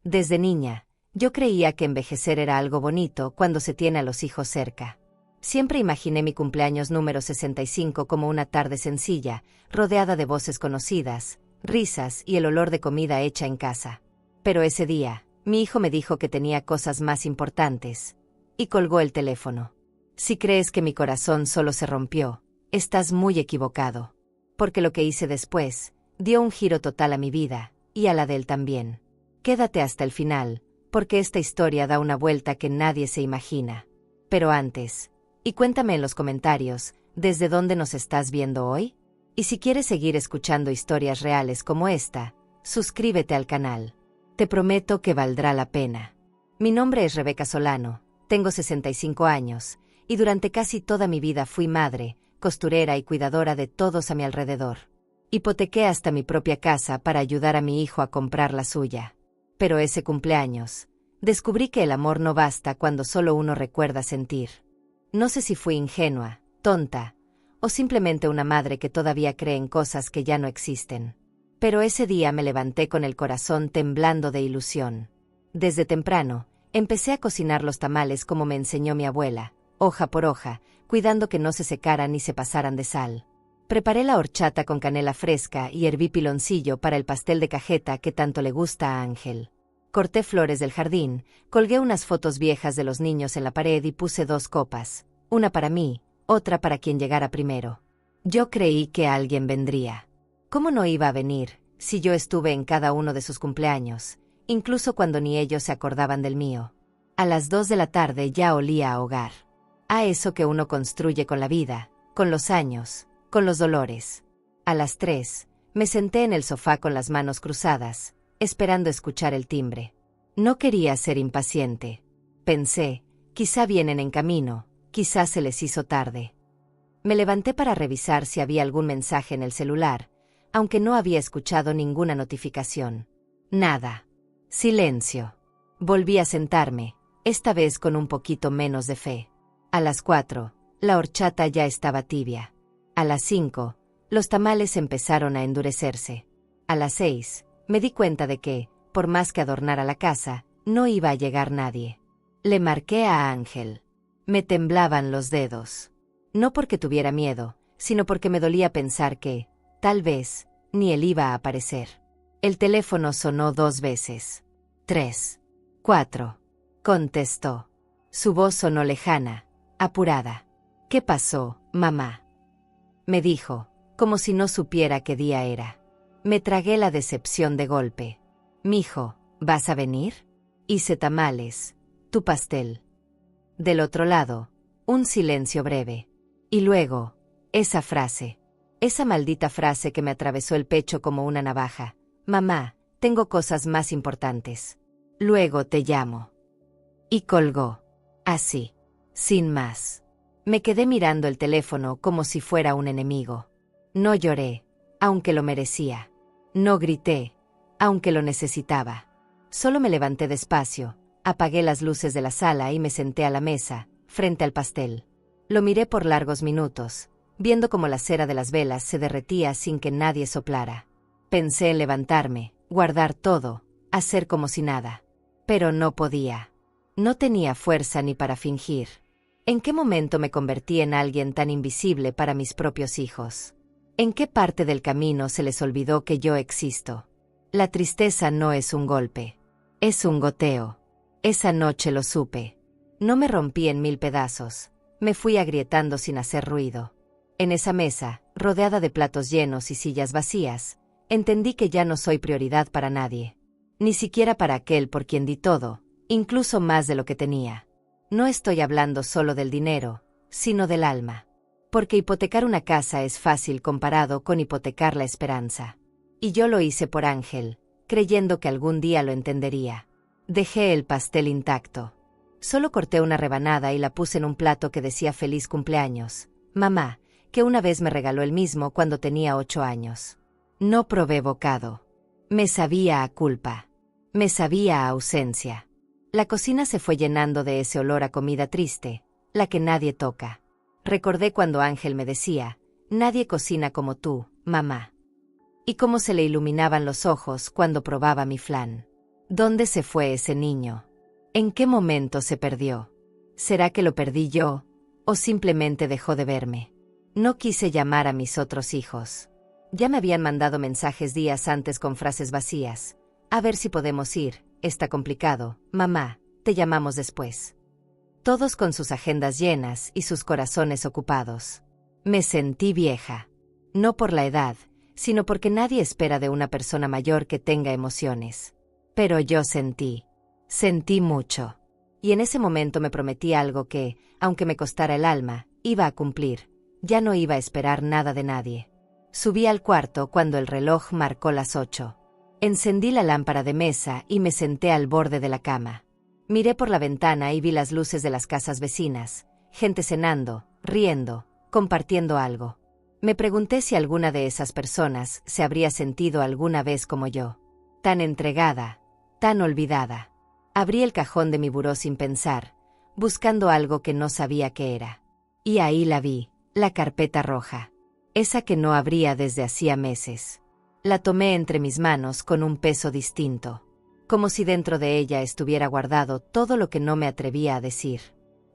Desde niña, yo creía que envejecer era algo bonito cuando se tiene a los hijos cerca. Siempre imaginé mi cumpleaños número 65 como una tarde sencilla, rodeada de voces conocidas, risas y el olor de comida hecha en casa. Pero ese día, mi hijo me dijo que tenía cosas más importantes, y colgó el teléfono. Si crees que mi corazón solo se rompió, estás muy equivocado. Porque lo que hice después, dio un giro total a mi vida, y a la de él también. Quédate hasta el final, porque esta historia da una vuelta que nadie se imagina. Pero antes, y cuéntame en los comentarios, ¿desde dónde nos estás viendo hoy? Y si quieres seguir escuchando historias reales como esta, suscríbete al canal. Te prometo que valdrá la pena. Mi nombre es Rebeca Solano, tengo 65 años, y durante casi toda mi vida fui madre, costurera y cuidadora de todos a mi alrededor. Hipotequé hasta mi propia casa para ayudar a mi hijo a comprar la suya. Pero ese cumpleaños, descubrí que el amor no basta cuando solo uno recuerda sentir. No sé si fui ingenua, tonta, o simplemente una madre que todavía cree en cosas que ya no existen. Pero ese día me levanté con el corazón temblando de ilusión. Desde temprano, empecé a cocinar los tamales como me enseñó mi abuela, hoja por hoja, cuidando que no se secaran ni se pasaran de sal. Preparé la horchata con canela fresca y herví piloncillo para el pastel de cajeta que tanto le gusta a Ángel. Corté flores del jardín, colgué unas fotos viejas de los niños en la pared y puse 2 copas, una para mí, otra para quien llegara primero. Yo creí que alguien vendría. ¿Cómo no iba a venir, si yo estuve en cada uno de sus cumpleaños, incluso cuando ni ellos se acordaban del mío? A las 2 de la tarde ya olía a hogar. A eso que uno construye con la vida, con los años, con los dolores. A las 3, me senté en el sofá con las manos cruzadas, esperando escuchar el timbre. No quería ser impaciente. Pensé, quizá vienen en camino, quizá se les hizo tarde. Me levanté para revisar si había algún mensaje en el celular, aunque no había escuchado ninguna notificación. Nada. Silencio. Volví a sentarme, esta vez con un poquito menos de fe. A las 4, la horchata ya estaba tibia. A las 5, los tamales empezaron a endurecerse. A las 6, me di cuenta de que, por más que adornara la casa, no iba a llegar nadie. Le marqué a Ángel. Me temblaban los dedos. No porque tuviera miedo, sino porque me dolía pensar que, tal vez, ni él iba a aparecer. El teléfono sonó 2 veces. 3. 4. Contestó. Su voz sonó lejana, apurada. ¿Qué pasó, mamá? Me dijo, como si no supiera qué día era. Me tragué la decepción de golpe. Mijo, ¿vas a venir? Hice tamales. Tu pastel. Del otro lado, un silencio breve. Y luego, esa frase. Esa maldita frase que me atravesó el pecho como una navaja. Mamá, tengo cosas más importantes. Luego te llamo. Y colgó. Así. Sin más. Me quedé mirando el teléfono como si fuera un enemigo. No lloré, aunque lo merecía. No grité, aunque lo necesitaba. Solo me levanté despacio, apagué las luces de la sala y me senté a la mesa, frente al pastel. Lo miré por largos minutos, viendo cómo la cera de las velas se derretía sin que nadie soplara. Pensé en levantarme, guardar todo, hacer como si nada. Pero no podía. No tenía fuerza ni para fingir. ¿En qué momento me convertí en alguien tan invisible para mis propios hijos? ¿En qué parte del camino se les olvidó que yo existo? La tristeza no es un golpe. Es un goteo. Esa noche lo supe. No me rompí en 1000 pedazos. Me fui agrietando sin hacer ruido. En esa mesa, rodeada de platos llenos y sillas vacías, entendí que ya no soy prioridad para nadie. Ni siquiera para aquel por quien di todo, incluso más de lo que tenía. No estoy hablando solo del dinero, sino del alma. Porque hipotecar una casa es fácil comparado con hipotecar la esperanza. Y yo lo hice por Ángel, creyendo que algún día lo entendería. Dejé el pastel intacto. Solo corté una rebanada y la puse en un plato que decía feliz cumpleaños, mamá, que una vez me regaló el mismo cuando tenía 8 años. No probé bocado. Me sabía a culpa. Me sabía a ausencia. La cocina se fue llenando de ese olor a comida triste, la que nadie toca. Recordé cuando Ángel me decía, nadie cocina como tú, mamá. Y cómo se le iluminaban los ojos cuando probaba mi flan. ¿Dónde se fue ese niño? ¿En qué momento se perdió? ¿Será que lo perdí yo, o simplemente dejó de verme? No quise llamar a mis otros hijos. Ya me habían mandado mensajes días antes con frases vacías. A ver si podemos ir, está complicado, mamá, te llamamos después. Todos con sus agendas llenas y sus corazones ocupados. Me sentí vieja. No por la edad, sino porque nadie espera de una persona mayor que tenga emociones. Pero yo sentí mucho. Y en ese momento me prometí algo que, aunque me costara el alma, iba a cumplir. Ya no iba a esperar nada de nadie. Subí al cuarto cuando el reloj marcó las 8. Encendí la lámpara de mesa y me senté al borde de la cama. Miré por la ventana y vi las luces de las casas vecinas, gente cenando, riendo, compartiendo algo. Me pregunté si alguna de esas personas se habría sentido alguna vez como yo. Tan entregada, tan olvidada. Abrí el cajón de mi buró sin pensar, buscando algo que no sabía qué era. Y ahí la vi, la carpeta roja. Esa que no abría desde hacía meses. La tomé entre mis manos con un peso distinto, como si dentro de ella estuviera guardado todo lo que no me atrevía a decir.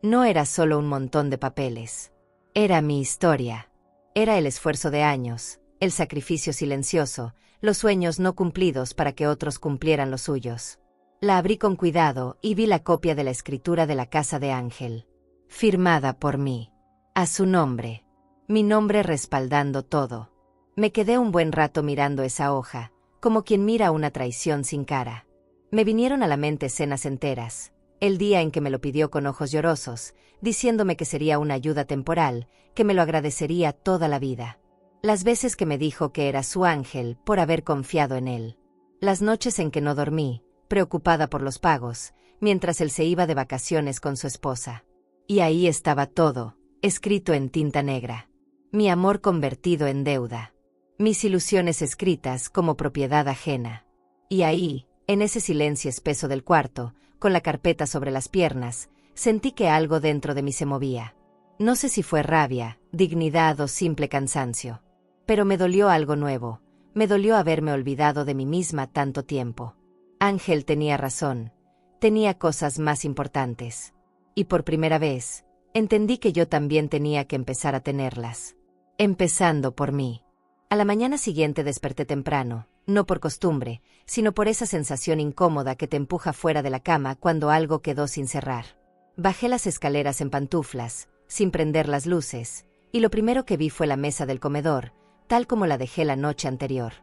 No era solo un montón de papeles. Era mi historia. Era el esfuerzo de años, el sacrificio silencioso, los sueños no cumplidos para que otros cumplieran los suyos. La abrí con cuidado y vi la copia de la escritura de la casa de Ángel. Firmada por mí. A su nombre. Mi nombre respaldando todo. Me quedé un buen rato mirando esa hoja, como quien mira una traición sin cara. Me vinieron a la mente escenas enteras. El día en que me lo pidió con ojos llorosos, diciéndome que sería una ayuda temporal, que me lo agradecería toda la vida. Las veces que me dijo que era su ángel por haber confiado en él. Las noches en que no dormí, preocupada por los pagos, mientras él se iba de vacaciones con su esposa. Y ahí estaba todo, escrito en tinta negra. Mi amor convertido en deuda. Mis ilusiones escritas como propiedad ajena. Y ahí, en ese silencio espeso del cuarto, con la carpeta sobre las piernas, sentí que algo dentro de mí se movía. No sé si fue rabia, dignidad o simple cansancio. Pero me dolió algo nuevo, me dolió haberme olvidado de mí misma tanto tiempo. Ángel tenía razón, tenía cosas más importantes. Y por primera vez, entendí que yo también tenía que empezar a tenerlas. Empezando por mí. A la mañana siguiente desperté temprano, no por costumbre, sino por esa sensación incómoda que te empuja fuera de la cama cuando algo quedó sin cerrar. Bajé las escaleras en pantuflas, sin prender las luces, y lo primero que vi fue la mesa del comedor, tal como la dejé la noche anterior.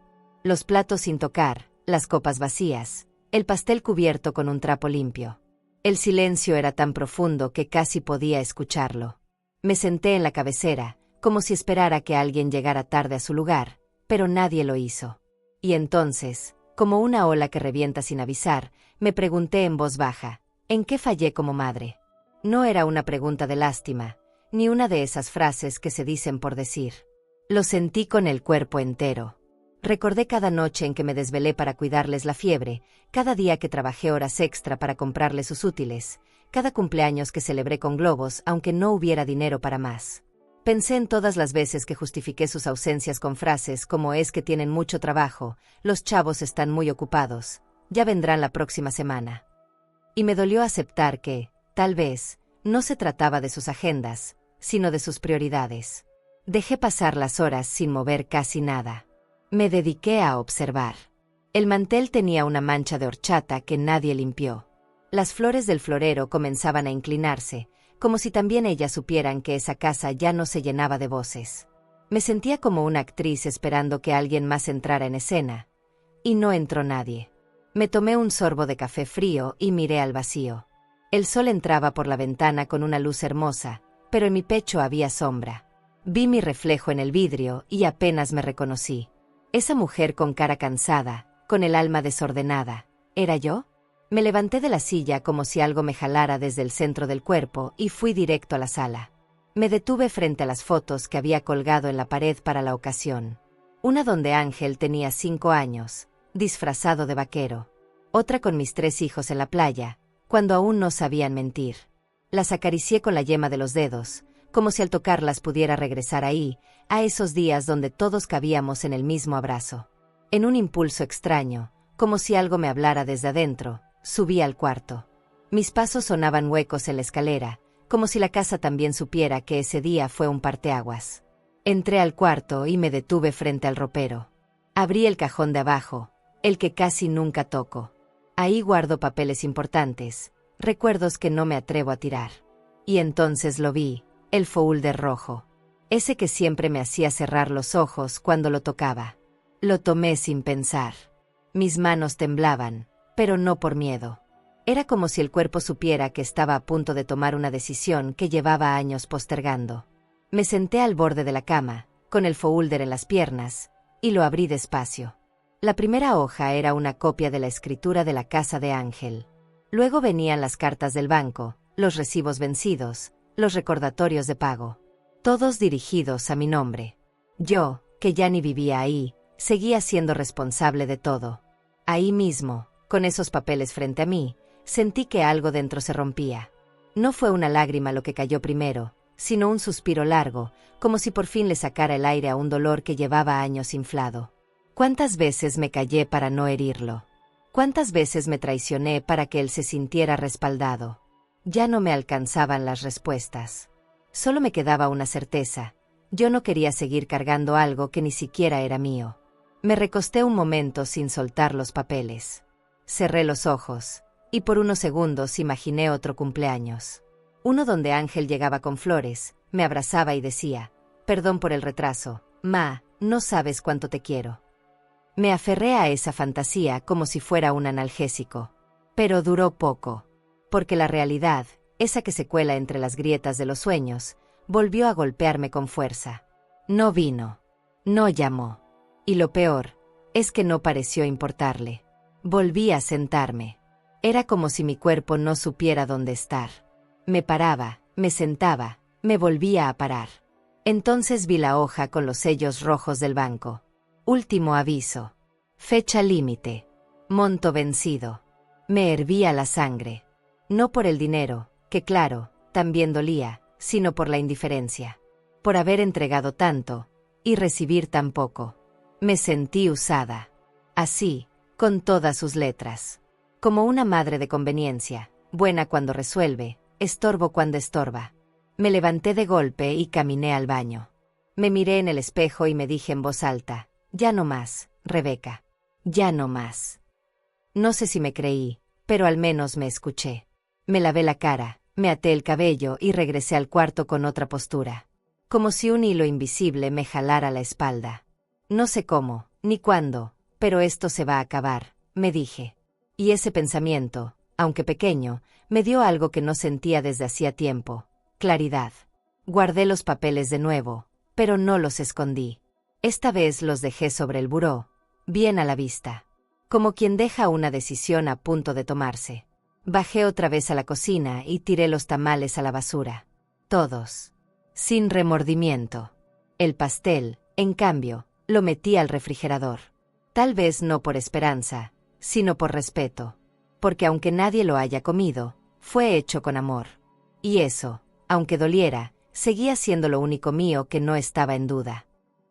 Los platos sin tocar, las copas vacías, el pastel cubierto con un trapo limpio. El silencio era tan profundo que casi podía escucharlo. Me senté en la cabecera, como si esperara que alguien llegara tarde a su lugar, pero nadie lo hizo. Y entonces, como una ola que revienta sin avisar, me pregunté en voz baja, ¿en qué fallé como madre? No era una pregunta de lástima, ni una de esas frases que se dicen por decir. Lo sentí con el cuerpo entero. Recordé cada noche en que me desvelé para cuidarles la fiebre, cada día que trabajé horas extra para comprarles sus útiles, cada cumpleaños que celebré con globos aunque no hubiera dinero para más. Pensé en todas las veces que justifiqué sus ausencias con frases como es que tienen mucho trabajo, los chavos están muy ocupados, ya vendrán la próxima semana. Y me dolió aceptar que, tal vez, no se trataba de sus agendas, sino de sus prioridades. Dejé pasar las horas sin mover casi nada. Me dediqué a observar. El mantel tenía una mancha de horchata que nadie limpió. Las flores del florero comenzaban a inclinarse, como si también ellas supieran que esa casa ya no se llenaba de voces. Me sentía como una actriz esperando que alguien más entrara en escena. Y no entró nadie. Me tomé un sorbo de café frío y miré al vacío. El sol entraba por la ventana con una luz hermosa, pero en mi pecho había sombra. Vi mi reflejo en el vidrio y apenas me reconocí. Esa mujer con cara cansada, con el alma desordenada, ¿era yo? Me levanté de la silla como si algo me jalara desde el centro del cuerpo y fui directo a la sala. Me detuve frente a las fotos que había colgado en la pared para la ocasión. Una donde Ángel tenía 5 años, disfrazado de vaquero. Otra con mis 3 hijos en la playa, cuando aún no sabían mentir. Las acaricié con la yema de los dedos, como si al tocarlas pudiera regresar ahí, a esos días donde todos cabíamos en el mismo abrazo. En un impulso extraño, como si algo me hablara desde adentro. Subí al cuarto. Mis pasos sonaban huecos en la escalera, como si la casa también supiera que ese día fue un parteaguas. Entré al cuarto y me detuve frente al ropero. Abrí el cajón de abajo, el que casi nunca toco. Ahí guardo papeles importantes, recuerdos que no me atrevo a tirar. Y entonces lo vi, el folder rojo. Ese que siempre me hacía cerrar los ojos cuando lo tocaba. Lo tomé sin pensar. Mis manos temblaban, pero no por miedo. Era como si el cuerpo supiera que estaba a punto de tomar una decisión que llevaba años postergando. Me senté al borde de la cama, con el folder en las piernas, y lo abrí despacio. La primera hoja era una copia de la escritura de la casa de Ángel. Luego venían las cartas del banco, los recibos vencidos, los recordatorios de pago. Todos dirigidos a mi nombre. Yo, que ya ni vivía ahí, seguía siendo responsable de todo. Ahí mismo, con esos papeles frente a mí, sentí que algo dentro se rompía. No fue una lágrima lo que cayó primero, sino un suspiro largo, como si por fin le sacara el aire a un dolor que llevaba años inflado. ¿Cuántas veces me callé para no herirlo? ¿Cuántas veces me traicioné para que él se sintiera respaldado? Ya no me alcanzaban las respuestas. Solo me quedaba una certeza. Yo no quería seguir cargando algo que ni siquiera era mío. Me recosté un momento sin soltar los papeles. Cerré los ojos, y por unos segundos imaginé otro cumpleaños. Uno donde Ángel llegaba con flores, me abrazaba y decía, «Perdón por el retraso, ma, no sabes cuánto te quiero». Me aferré a esa fantasía como si fuera un analgésico. Pero duró poco. Porque la realidad, esa que se cuela entre las grietas de los sueños, volvió a golpearme con fuerza. No vino. No llamó. Y lo peor, es que no pareció importarle. Volví a sentarme. Era como si mi cuerpo no supiera dónde estar. Me paraba, me sentaba, me volvía a parar. Entonces vi la hoja con los sellos rojos del banco. Último aviso. Fecha límite. Monto vencido. Me hervía la sangre. No por el dinero, que claro, también dolía, sino por la indiferencia. Por haber entregado tanto, y recibir tan poco. Me sentí usada. Así, con todas sus letras. Como una madre de conveniencia, buena cuando resuelve, estorbo cuando estorba. Me levanté de golpe y caminé al baño. Me miré en el espejo y me dije en voz alta, «Ya no más, Rebeca. Ya no más». No sé si me creí, pero al menos me escuché. Me lavé la cara, me até el cabello y regresé al cuarto con otra postura. Como si un hilo invisible me jalara la espalda. No sé cómo, ni cuándo, pero esto se va a acabar, me dije. Y ese pensamiento, aunque pequeño, me dio algo que no sentía desde hacía tiempo: claridad. Guardé los papeles de nuevo, pero no los escondí. Esta vez los dejé sobre el buró, bien a la vista. Como quien deja una decisión a punto de tomarse. Bajé otra vez a la cocina y tiré los tamales a la basura. Todos. Sin remordimiento. El pastel, en cambio, lo metí al refrigerador. Tal vez no por esperanza, sino por respeto. Porque aunque nadie lo haya comido, fue hecho con amor. Y eso, aunque doliera, seguía siendo lo único mío que no estaba en duda.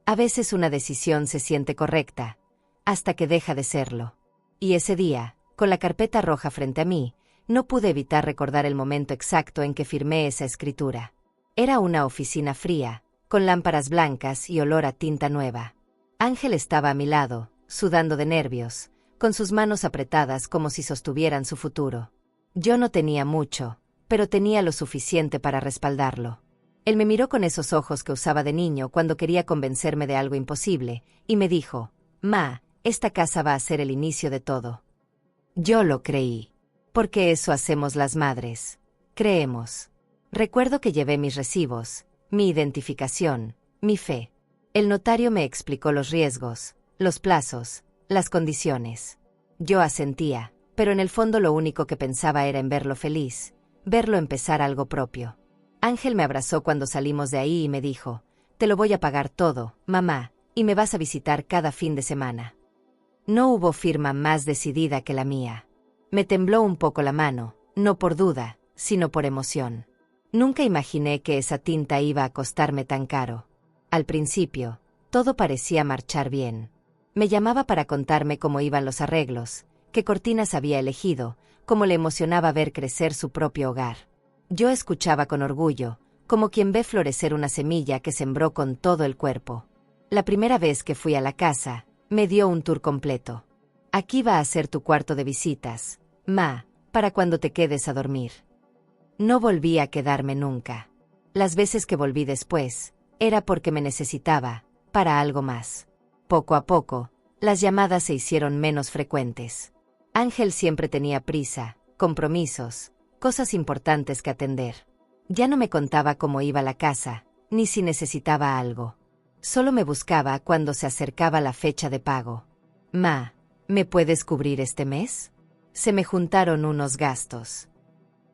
A veces una decisión se siente correcta, hasta que deja de serlo. Y ese día, con la carpeta roja frente a mí, no pude evitar recordar el momento exacto en que firmé esa escritura. Era una oficina fría, con lámparas blancas y olor a tinta nueva. Ángel estaba a mi lado, sudando de nervios, con sus manos apretadas como si sostuvieran su futuro. Yo no tenía mucho, pero tenía lo suficiente para respaldarlo. Él me miró con esos ojos que usaba de niño cuando quería convencerme de algo imposible, y me dijo, «Ma, esta casa va a ser el inicio de todo». Yo lo creí. Porque eso hacemos las madres. Creemos. Recuerdo que llevé mis recibos, mi identificación, mi fe. El notario me explicó los riesgos, los plazos, las condiciones. Yo asentía, pero en el fondo lo único que pensaba era en verlo feliz, verlo empezar algo propio. Ángel me abrazó cuando salimos de ahí y me dijo, «Te lo voy a pagar todo, mamá, y me vas a visitar cada fin de semana». No hubo firma más decidida que la mía. Me tembló un poco la mano, no por duda, sino por emoción. Nunca imaginé que esa tinta iba a costarme tan caro. Al principio, todo parecía marchar bien. Me llamaba para contarme cómo iban los arreglos, qué cortinas había elegido, cómo le emocionaba ver crecer su propio hogar. Yo escuchaba con orgullo, como quien ve florecer una semilla que sembró con todo el cuerpo. La primera vez que fui a la casa, me dio un tour completo. Aquí va a ser tu cuarto de visitas, ma, para cuando te quedes a dormir. No volví a quedarme nunca. Las veces que volví después, era porque me necesitaba, para algo más. Poco a poco, las llamadas se hicieron menos frecuentes. Ángel siempre tenía prisa, compromisos, cosas importantes que atender. Ya no me contaba cómo iba la casa, ni si necesitaba algo. Solo me buscaba cuando se acercaba la fecha de pago. Ma, ¿me puedes cubrir este mes? Se me juntaron unos gastos.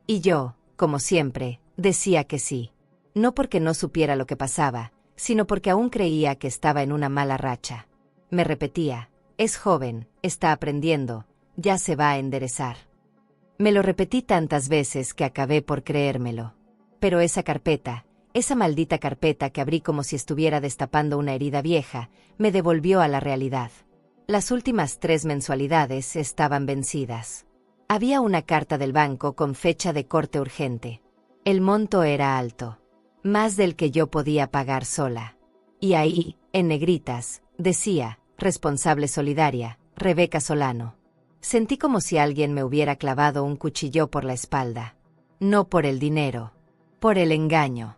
Y yo, como siempre, decía que sí. No porque no supiera lo que pasaba, sino porque aún creía que estaba en una mala racha. Me repetía, es joven, está aprendiendo, ya se va a enderezar. Me lo repetí tantas veces que acabé por creérmelo. Pero esa carpeta, esa maldita carpeta que abrí como si estuviera destapando una herida vieja, me devolvió a la realidad. Las últimas 3 mensualidades estaban vencidas. Había una carta del banco con fecha de corte urgente. El monto era alto, más del que yo podía pagar sola. Y ahí, en negritas, decía, responsable solidaria, Rebeca Solano. Sentí como si alguien me hubiera clavado un cuchillo por la espalda. No por el dinero, por el engaño.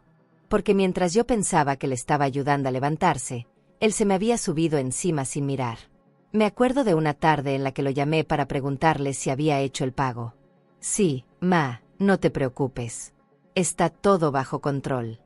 Porque mientras yo pensaba que le estaba ayudando a levantarse, él se me había subido encima sin mirar. Me acuerdo de una tarde en la que lo llamé para preguntarle si había hecho el pago. Sí, ma, no te preocupes. Está todo bajo control.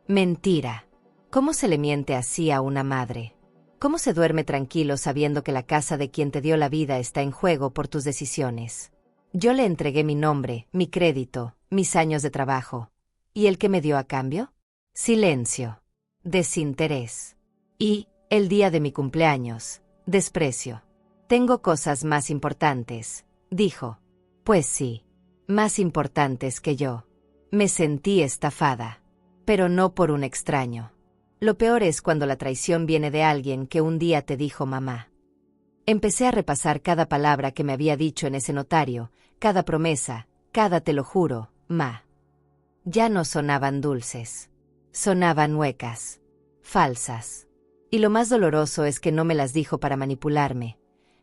Mentira. ¿Cómo se le miente así a una madre? ¿Cómo se duerme tranquilo sabiendo que la casa de quien te dio la vida está en juego por tus decisiones? Yo le entregué mi nombre, mi crédito, mis años de trabajo. ¿Y el que me dio a cambio? Silencio. Desinterés. Y, el día de mi cumpleaños, desprecio. Tengo cosas más importantes, dijo. Pues sí, más importantes que yo. Me sentí estafada. Pero no por un extraño. Lo peor es cuando la traición viene de alguien que un día te dijo mamá. Empecé a repasar cada palabra que me había dicho en ese notario, cada promesa, cada te lo juro, ma. Ya no sonaban dulces. Sonaban huecas. Falsas. Y lo más doloroso es que no me las dijo para manipularme.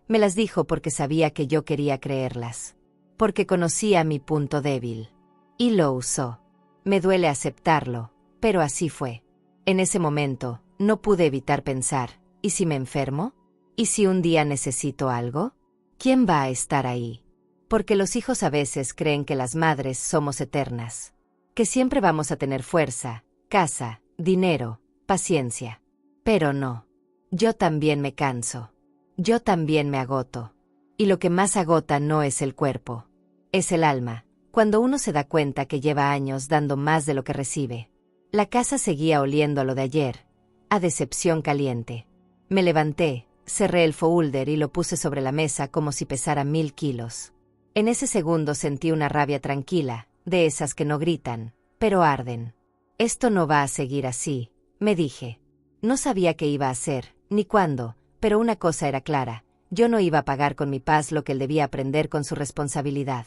Me las dijo porque sabía que yo quería creerlas. Porque conocía mi punto débil. Y lo usó. Me duele aceptarlo, pero así fue. En ese momento, no pude evitar pensar, ¿y si me enfermo? ¿Y si un día necesito algo? ¿Quién va a estar ahí? Porque los hijos a veces creen que las madres somos eternas. Que siempre vamos a tener fuerza, casa, dinero, paciencia. Pero no. Yo también me canso. Yo también me agoto. Y lo que más agota no es el cuerpo. Es el alma, cuando uno se da cuenta que lleva años dando más de lo que recibe. La casa seguía oliendo a lo de ayer, a decepción caliente. Me levanté, cerré el folder y lo puse sobre la mesa como si pesara 1000 kilos. En ese segundo sentí una rabia tranquila, de esas que no gritan, pero arden. Esto no va a seguir así, me dije. No sabía qué iba a hacer, ni cuándo, pero una cosa era clara, yo no iba a pagar con mi paz lo que él debía aprender con su responsabilidad.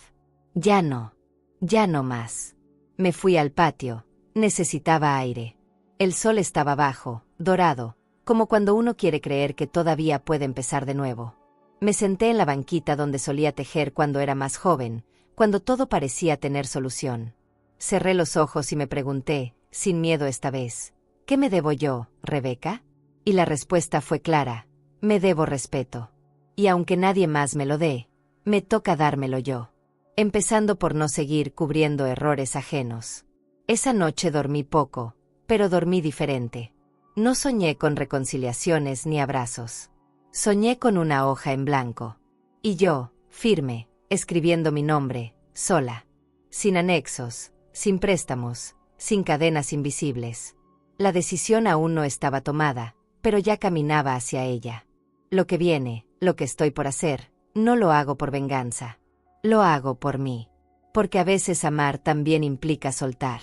Ya no más. Me fui al patio, necesitaba aire. El sol estaba bajo, dorado, como cuando uno quiere creer que todavía puede empezar de nuevo. Me senté en la banquita donde solía tejer cuando era más joven, cuando todo parecía tener solución. Cerré los ojos y me pregunté, sin miedo esta vez, ¿qué me debo yo, Rebeca? Y la respuesta fue clara, me debo respeto. Y aunque nadie más me lo dé, me toca dármelo yo. Empezando por no seguir cubriendo errores ajenos. Esa noche dormí poco, pero dormí diferente. No soñé con reconciliaciones ni abrazos. Soñé con una hoja en blanco. Y yo, firme, escribiendo mi nombre, sola. Sin anexos, sin préstamos, sin cadenas invisibles. La decisión aún no estaba tomada, pero ya caminaba hacia ella. Lo que viene, lo que estoy por hacer, no lo hago por venganza. Lo hago por mí. Porque a veces amar también implica soltar.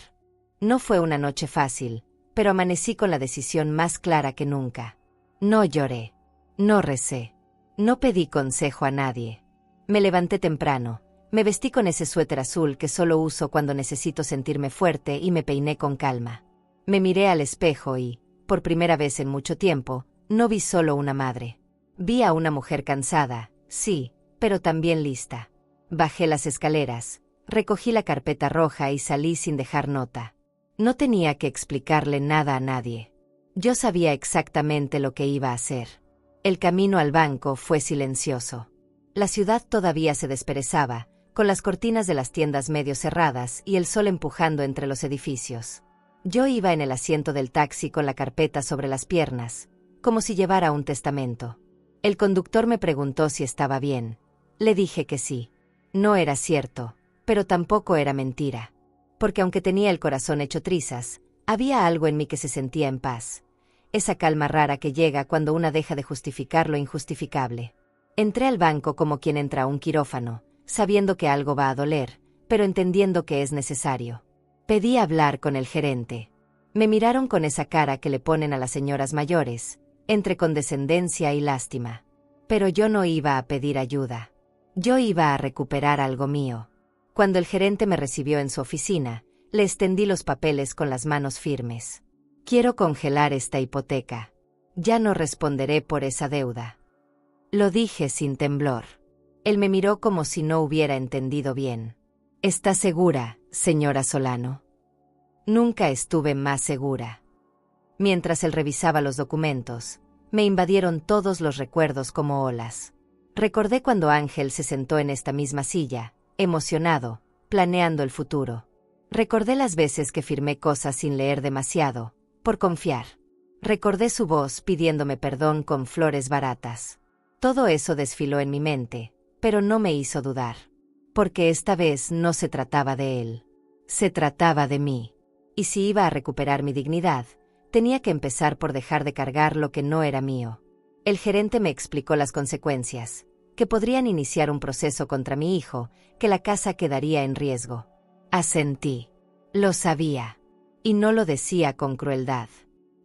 No fue una noche fácil, pero amanecí con la decisión más clara que nunca. No lloré. No recé. No pedí consejo a nadie. Me levanté temprano, me vestí con ese suéter azul que solo uso cuando necesito sentirme fuerte y me peiné con calma. Me miré al espejo y, por primera vez en mucho tiempo, no vi solo una madre. Vi a una mujer cansada, sí, pero también lista. Bajé las escaleras, recogí la carpeta roja y salí sin dejar nota. No tenía que explicarle nada a nadie. Yo sabía exactamente lo que iba a hacer. El camino al banco fue silencioso. La ciudad todavía se desperezaba, con las cortinas de las tiendas medio cerradas y el sol empujando entre los edificios. Yo iba en el asiento del taxi con la carpeta sobre las piernas, como si llevara un testamento. El conductor me preguntó si estaba bien. Le dije que sí. No era cierto, pero tampoco era mentira. Porque aunque tenía el corazón hecho trizas, había algo en mí que se sentía en paz. Esa calma rara que llega cuando una deja de justificar lo injustificable. Entré al banco como quien entra a un quirófano, sabiendo que algo va a doler, pero entendiendo que es necesario. Pedí hablar con el gerente. Me miraron con esa cara que le ponen a las señoras mayores, entre condescendencia y lástima. Pero yo no iba a pedir ayuda. Yo iba a recuperar algo mío. Cuando el gerente me recibió en su oficina, le extendí los papeles con las manos firmes. Quiero congelar esta hipoteca. Ya no responderé por esa deuda. Lo dije sin temblor. Él me miró como si no hubiera entendido bien. ¿Está segura, señora Solano? Nunca estuve más segura. Mientras él revisaba los documentos, me invadieron todos los recuerdos como olas. Recordé cuando Ángel se sentó en esta misma silla, emocionado, planeando el futuro. Recordé las veces que firmé cosas sin leer demasiado, por confiar. Recordé su voz pidiéndome perdón con flores baratas. Todo eso desfiló en mi mente, pero no me hizo dudar. Porque esta vez no se trataba de él. Se trataba de mí. Y si iba a recuperar mi dignidad, tenía que empezar por dejar de cargar lo que no era mío. El gerente me explicó las consecuencias, que podrían iniciar un proceso contra mi hijo, que la casa quedaría en riesgo. Asentí. Lo sabía. Y no lo decía con crueldad.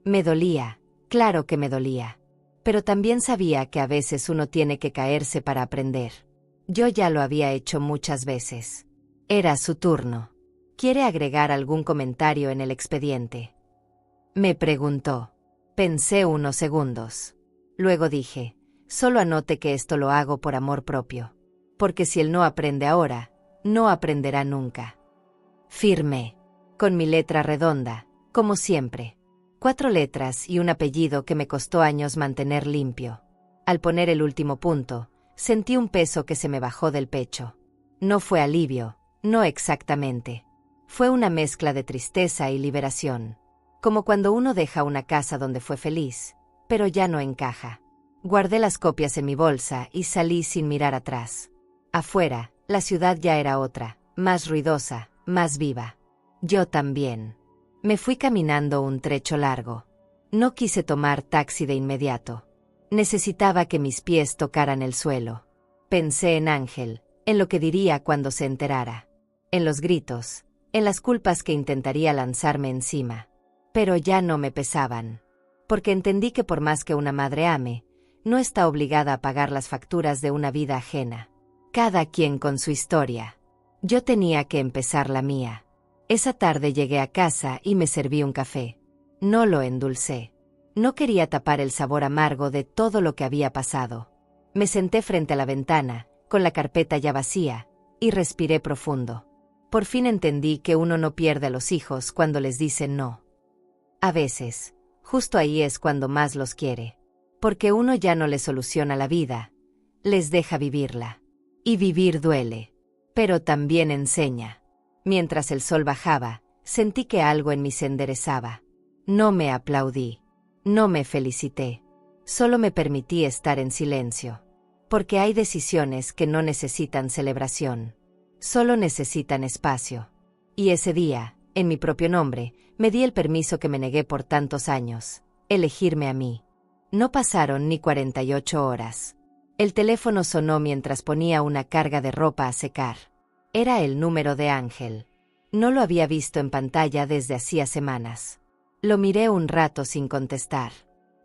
Me dolía, claro que me dolía. Pero también sabía que a veces uno tiene que caerse para aprender. Yo ya lo había hecho muchas veces. Era su turno. ¿Quiere agregar algún comentario en el expediente?, me preguntó. Pensé unos segundos. Luego dije, solo anote que esto lo hago por amor propio. Porque si él no aprende ahora, no aprenderá nunca. Firmé. Con mi letra redonda, como siempre. 4 letras y un apellido que me costó años mantener limpio. Al poner el último punto, sentí un peso que se me bajó del pecho. No fue alivio, no exactamente. Fue una mezcla de tristeza y liberación. Como cuando uno deja una casa donde fue feliz, pero ya no encaja. Guardé las copias en mi bolsa y salí sin mirar atrás. Afuera, la ciudad ya era otra, más ruidosa, más viva. Yo también. Me fui caminando un trecho largo. No quise tomar taxi de inmediato. Necesitaba que mis pies tocaran el suelo. Pensé en Ángel, en lo que diría cuando se enterara. En los gritos, en las culpas que intentaría lanzarme encima. Pero ya no me pesaban. Porque entendí que por más que una madre ame, no está obligada a pagar las facturas de una vida ajena. Cada quien con su historia. Yo tenía que empezar la mía. Esa tarde llegué a casa y me serví un café. No lo endulcé. No quería tapar el sabor amargo de todo lo que había pasado. Me senté frente a la ventana, con la carpeta ya vacía, y respiré profundo. Por fin entendí que uno no pierde a los hijos cuando les dicen no. A veces, justo ahí es cuando más los quiere. Porque uno ya no les soluciona la vida, les deja vivirla. Y vivir duele. Pero también enseña. Mientras el sol bajaba, sentí que algo en mí se enderezaba. No me aplaudí. No me felicité. Solo me permití estar en silencio. Porque hay decisiones que no necesitan celebración. Solo necesitan espacio. Y ese día, en mi propio nombre, me di el permiso que me negué por tantos años. Elegirme a mí. No pasaron ni 48 horas. El teléfono sonó mientras ponía una carga de ropa a secar. Era el número de Ángel. No lo había visto en pantalla desde hacía semanas. Lo miré un rato sin contestar.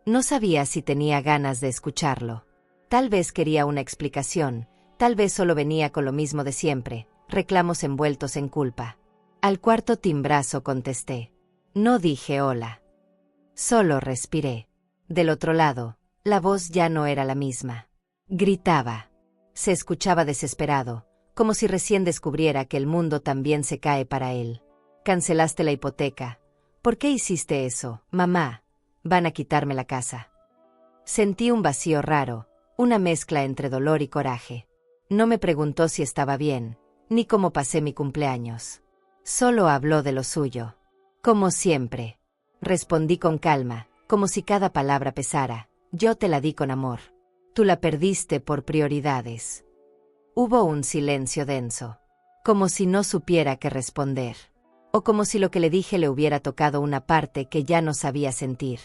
No sabía si tenía ganas de escucharlo. Tal vez quería una explicación, tal vez solo venía con lo mismo de siempre, reclamos envueltos en culpa. Al cuarto timbrazo contesté. No dije hola. Solo respiré. Del otro lado, la voz ya no era la misma. Gritaba. Se escuchaba desesperado, como si recién descubriera que el mundo también se cae para él. Cancelaste la hipoteca. ¿Por qué hiciste eso, mamá? Van a quitarme la casa. Sentí un vacío raro, una mezcla entre dolor y coraje. No me preguntó si estaba bien, ni cómo pasé mi cumpleaños. Solo habló de lo suyo. Como siempre. Respondí con calma, como si cada palabra pesara. Yo te la di con amor. Tú la perdiste por prioridades. Hubo un silencio denso, como si no supiera qué responder, o como si lo que le dije le hubiera tocado una parte que ya no sabía sentir.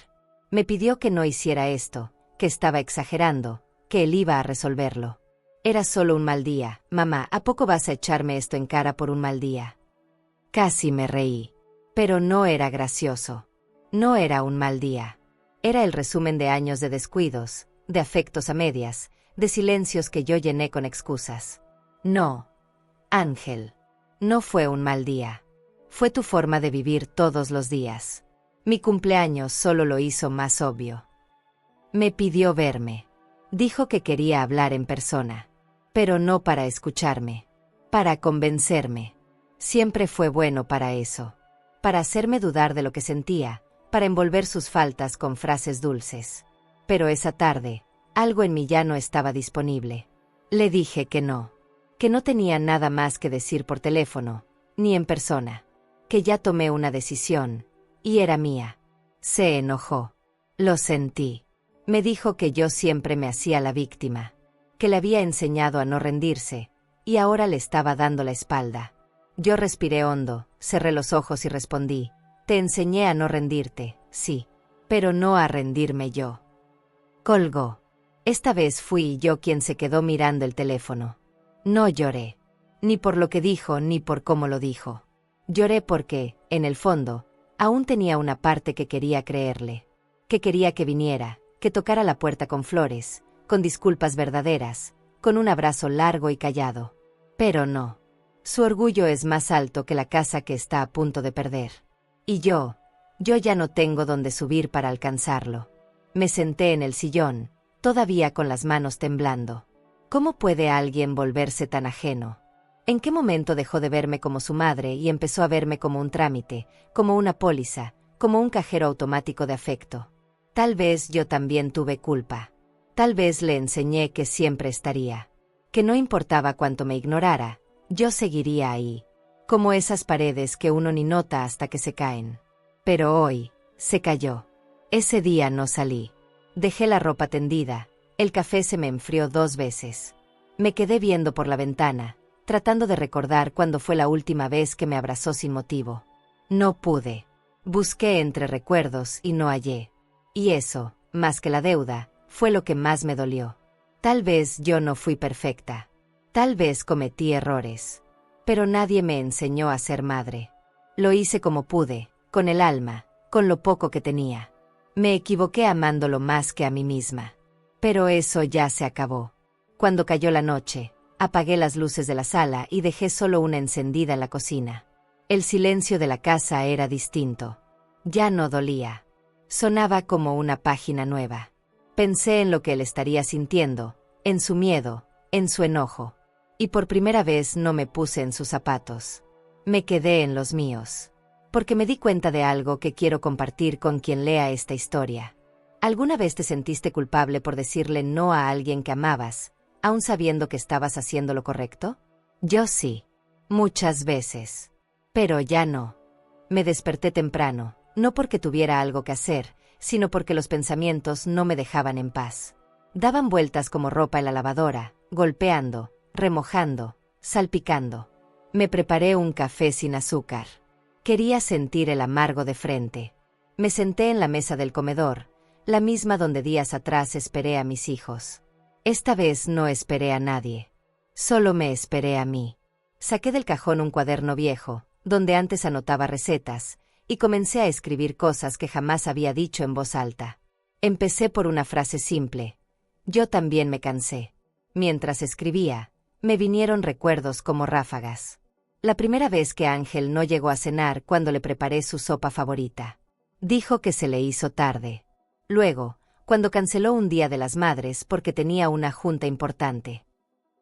Me pidió que no hiciera esto, que estaba exagerando, que él iba a resolverlo. Era solo un mal día, mamá, ¿a poco vas a echarme esto en cara por un mal día? Casi me reí, pero no era gracioso. No era un mal día. Era el resumen de años de descuidos, de afectos a medias, de silencios que yo llené con excusas. No, Ángel, no fue un mal día. Fue tu forma de vivir todos los días. Mi cumpleaños solo lo hizo más obvio. Me pidió verme. Dijo que quería hablar en persona. Pero no para escucharme. Para convencerme. Siempre fue bueno para eso. Para hacerme dudar de lo que sentía, para envolver sus faltas con frases dulces. Pero esa tarde, algo en mí ya no estaba disponible. Le dije que no tenía nada más que decir por teléfono, ni en persona, que ya tomé una decisión, y era mía. Se enojó. Lo sentí. Me dijo que yo siempre me hacía la víctima, que le había enseñado a no rendirse, y ahora le estaba dando la espalda. Yo respiré hondo, cerré los ojos y respondí, te enseñé a no rendirte, sí, pero no a rendirme yo. Colgó. Esta vez fui yo quien se quedó mirando el teléfono. No lloré, ni por lo que dijo ni por cómo lo dijo. Lloré porque, en el fondo, aún tenía una parte que quería creerle, que quería que viniera, que tocara la puerta con flores, con disculpas verdaderas, con un abrazo largo y callado. Pero no. Su orgullo es más alto que la casa que está a punto de perder. Y yo ya no tengo dónde subir para alcanzarlo. Me senté en el sillón, todavía con las manos temblando. ¿Cómo puede alguien volverse tan ajeno? ¿En qué momento dejó de verme como su madre y empezó a verme como un trámite, como una póliza, como un cajero automático de afecto? Tal vez yo también tuve culpa. Tal vez le enseñé que siempre estaría. Que no importaba cuánto me ignorara, yo seguiría ahí. Como esas paredes que uno ni nota hasta que se caen. Pero hoy, se cayó. Ese día no salí. Dejé la ropa tendida, el café se me enfrió 2 veces. Me quedé viendo por la ventana, tratando de recordar cuándo fue la última vez que me abrazó sin motivo. No pude. Busqué entre recuerdos y no hallé. Y eso, más que la deuda, fue lo que más me dolió. Tal vez yo no fui perfecta. Tal vez cometí errores. Pero nadie me enseñó a ser madre. Lo hice como pude, con el alma, con lo poco que tenía. Me equivoqué amándolo más que a mí misma. Pero eso ya se acabó. Cuando cayó la noche, apagué las luces de la sala y dejé solo una encendida en la cocina. El silencio de la casa era distinto. Ya no dolía. Sonaba como una página nueva. Pensé en lo que él estaría sintiendo, en su miedo, en su enojo. Y por primera vez no me puse en sus zapatos. Me quedé en los míos. Porque me di cuenta de algo que quiero compartir con quien lea esta historia. ¿Alguna vez te sentiste culpable por decirle no a alguien que amabas, aun sabiendo que estabas haciendo lo correcto? Yo sí. Muchas veces. Pero ya no. Me desperté temprano, no porque tuviera algo que hacer, sino porque los pensamientos no me dejaban en paz. Daban vueltas como ropa en la lavadora, golpeando, remojando, salpicando. Me preparé un café sin azúcar. Quería sentir el amargo de frente. Me senté en la mesa del comedor, la misma donde días atrás esperé a mis hijos. Esta vez no esperé a nadie. Solo me esperé a mí. Saqué del cajón un cuaderno viejo, donde antes anotaba recetas, y comencé a escribir cosas que jamás había dicho en voz alta. Empecé por una frase simple. Yo también me cansé. Mientras escribía, me vinieron recuerdos como ráfagas. La primera vez que Ángel no llegó a cenar cuando le preparé su sopa favorita. Dijo que se le hizo tarde. Luego, cuando canceló un Día de las Madres porque tenía una junta importante.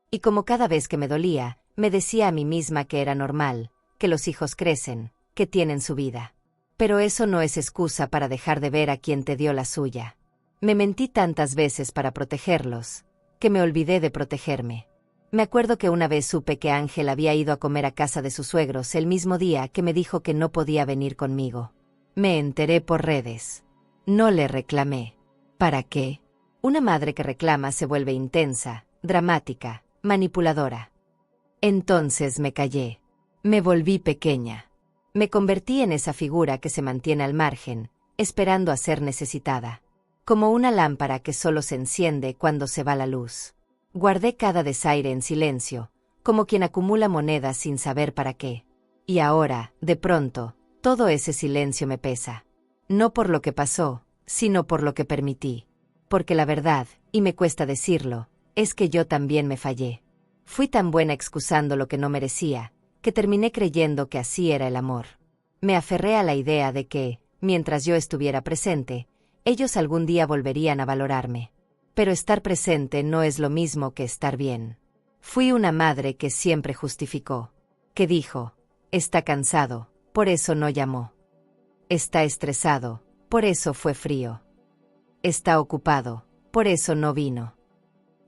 Y como cada vez que me dolía, me decía a mí misma que era normal, que los hijos crecen, que tienen su vida. Pero eso no es excusa para dejar de ver a quien te dio la suya. Me mentí tantas veces para protegerlos, que me olvidé de protegerme. Me acuerdo que una vez supe que Ángel había ido a comer a casa de sus suegros el mismo día que me dijo que no podía venir conmigo. Me enteré por redes. No le reclamé. ¿Para qué? Una madre que reclama se vuelve intensa, dramática, manipuladora. Entonces me callé. Me volví pequeña. Me convertí en esa figura que se mantiene al margen, esperando a ser necesitada. Como una lámpara que solo se enciende cuando se va la luz. Guardé cada desaire en silencio, como quien acumula monedas sin saber para qué. Y ahora, de pronto, todo ese silencio me pesa. No por lo que pasó, sino por lo que permití. Porque la verdad, y me cuesta decirlo, es que yo también me fallé. Fui tan buena excusando lo que no merecía, que terminé creyendo que así era el amor. Me aferré a la idea de que, mientras yo estuviera presente, ellos algún día volverían a valorarme. Pero estar presente no es lo mismo que estar bien. Fui una madre que siempre justificó. Que dijo, está cansado, por eso no llamó. Está estresado, por eso fue frío. Está ocupado, por eso no vino.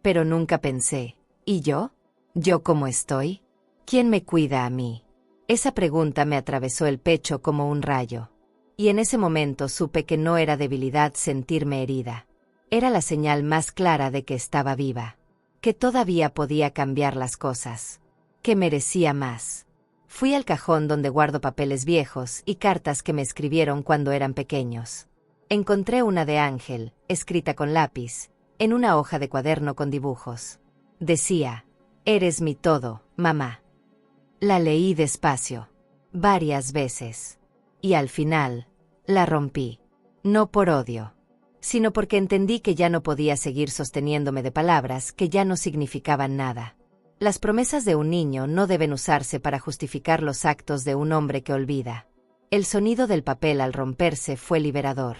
Pero nunca pensé, ¿y yo? ¿Yo cómo estoy? ¿Quién me cuida a mí? Esa pregunta me atravesó el pecho como un rayo. Y en ese momento supe que no era debilidad sentirme herida. Era la señal más clara de que estaba viva. Que todavía podía cambiar las cosas. Que merecía más. Fui al cajón donde guardo papeles viejos y cartas que me escribieron cuando eran pequeños. Encontré una de Ángel, escrita con lápiz, en una hoja de cuaderno con dibujos. Decía, eres mi todo, mamá. La leí despacio, varias veces. Y al final, la rompí. No por odio, sino porque entendí que ya no podía seguir sosteniéndome de palabras que ya no significaban nada. Las promesas de un niño no deben usarse para justificar los actos de un hombre que olvida. El sonido del papel al romperse fue liberador.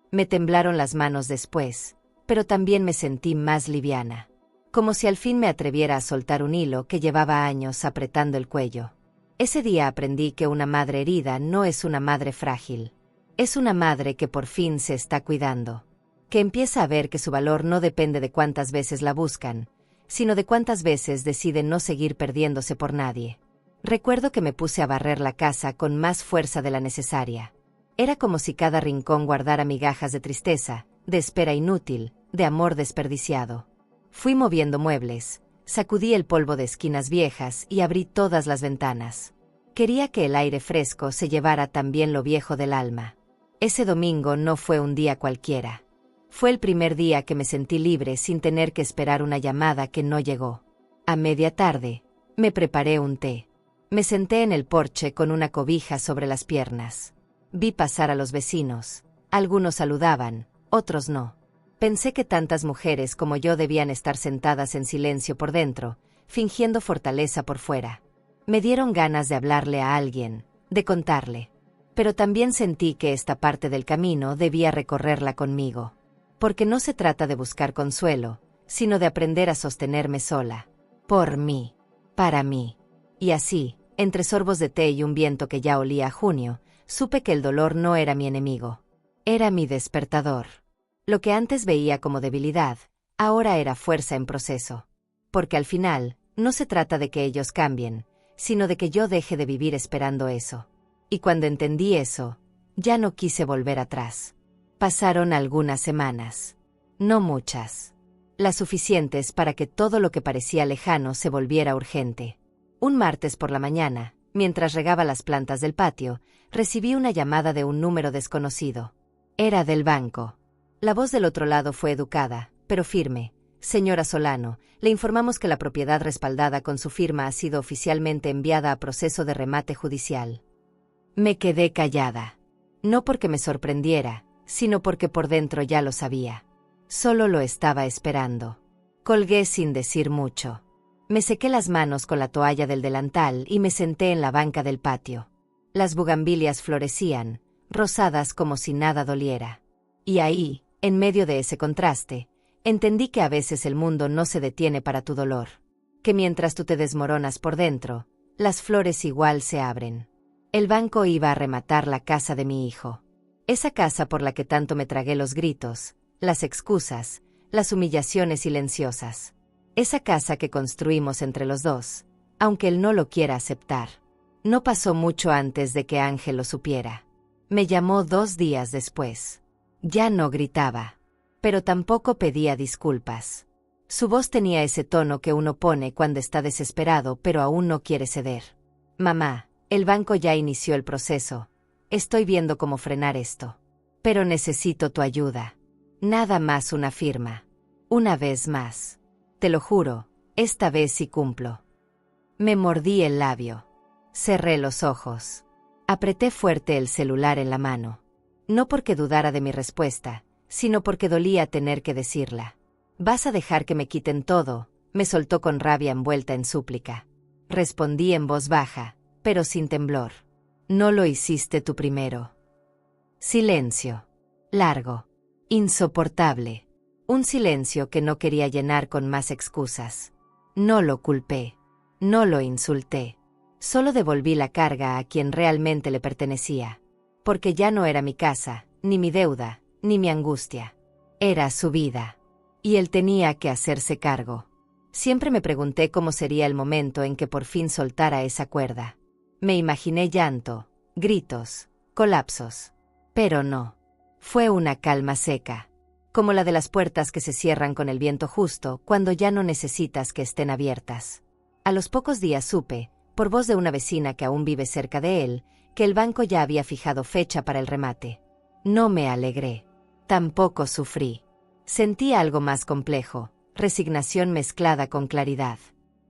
Me temblaron las manos después, pero también me sentí más liviana. Como si al fin me atreviera a soltar un hilo que llevaba años apretando el cuello. Ese día aprendí que una madre herida no es una madre frágil. Es una madre que por fin se está cuidando. Que empieza a ver que su valor no depende de cuántas veces la buscan, sino de cuántas veces decide no seguir perdiéndose por nadie. Recuerdo que me puse a barrer la casa con más fuerza de la necesaria. Era como si cada rincón guardara migajas de tristeza, de espera inútil, de amor desperdiciado. Fui moviendo muebles, sacudí el polvo de esquinas viejas y abrí todas las ventanas. Quería que el aire fresco se llevara también lo viejo del alma. Ese domingo no fue un día cualquiera. Fue el primer día que me sentí libre sin tener que esperar una llamada que no llegó. A media tarde, me preparé un té. Me senté en el porche con una cobija sobre las piernas. Vi pasar a los vecinos. Algunos saludaban, otros no. Pensé que tantas mujeres como yo debían estar sentadas en silencio por dentro, fingiendo fortaleza por fuera. Me dieron ganas de hablarle a alguien, de contarle. Pero también sentí que esta parte del camino debía recorrerla conmigo. Porque no se trata de buscar consuelo, sino de aprender a sostenerme sola. Por mí. Para mí. Y así, entre sorbos de té y un viento que ya olía a junio, supe que el dolor no era mi enemigo. Era mi despertador. Lo que antes veía como debilidad, ahora era fuerza en proceso. Porque al final, no se trata de que ellos cambien, sino de que yo deje de vivir esperando eso. Y cuando entendí eso, ya no quise volver atrás. Pasaron algunas semanas. No muchas. Las suficientes para que todo lo que parecía lejano se volviera urgente. Un martes por la mañana, mientras regaba las plantas del patio, recibí una llamada de un número desconocido. Era del banco. La voz del otro lado fue educada, pero firme. Señora Solano, le informamos que la propiedad respaldada con su firma ha sido oficialmente enviada a proceso de remate judicial. Me quedé callada. No porque me sorprendiera, sino porque por dentro ya lo sabía. Solo lo estaba esperando. Colgué sin decir mucho. Me sequé las manos con la toalla del delantal y me senté en la banca del patio. Las bugambilias florecían, rosadas como si nada doliera. Y ahí, en medio de ese contraste, entendí que a veces el mundo no se detiene para tu dolor. Que mientras tú te desmoronas por dentro, las flores igual se abren. El banco iba a rematar la casa de mi hijo. Esa casa por la que tanto me tragué los gritos, las excusas, las humillaciones silenciosas. Esa casa que construimos entre los dos, aunque él no lo quiera aceptar. No pasó mucho antes de que Ángel lo supiera. Me llamó 2 días después. Ya no gritaba, pero tampoco pedía disculpas. Su voz tenía ese tono que uno pone cuando está desesperado pero aún no quiere ceder. Mamá, el banco ya inició el proceso. Estoy viendo cómo frenar esto. Pero necesito tu ayuda. Nada más una firma. Una vez más. Te lo juro, esta vez sí cumplo. Me mordí el labio. Cerré los ojos. Apreté fuerte el celular en la mano. No porque dudara de mi respuesta, sino porque dolía tener que decirla. ¿Vas a dejar que me quiten todo?, me soltó con rabia envuelta en súplica. Respondí en voz baja, pero sin temblor. No lo hiciste tú primero. Silencio. Largo. Insoportable. Un silencio que no quería llenar con más excusas. No lo culpé. No lo insulté. Solo devolví la carga a quien realmente le pertenecía. Porque ya no era mi casa, ni mi deuda, ni mi angustia. Era su vida. Y él tenía que hacerse cargo. Siempre me pregunté cómo sería el momento en que por fin soltara esa cuerda. Me imaginé llanto, gritos, colapsos. Pero no. Fue una calma seca. Como la de las puertas que se cierran con el viento justo cuando ya no necesitas que estén abiertas. A los pocos días supe, por voz de una vecina que aún vive cerca de él, que el banco ya había fijado fecha para el remate. No me alegré. Tampoco sufrí. Sentí algo más complejo, resignación mezclada con claridad.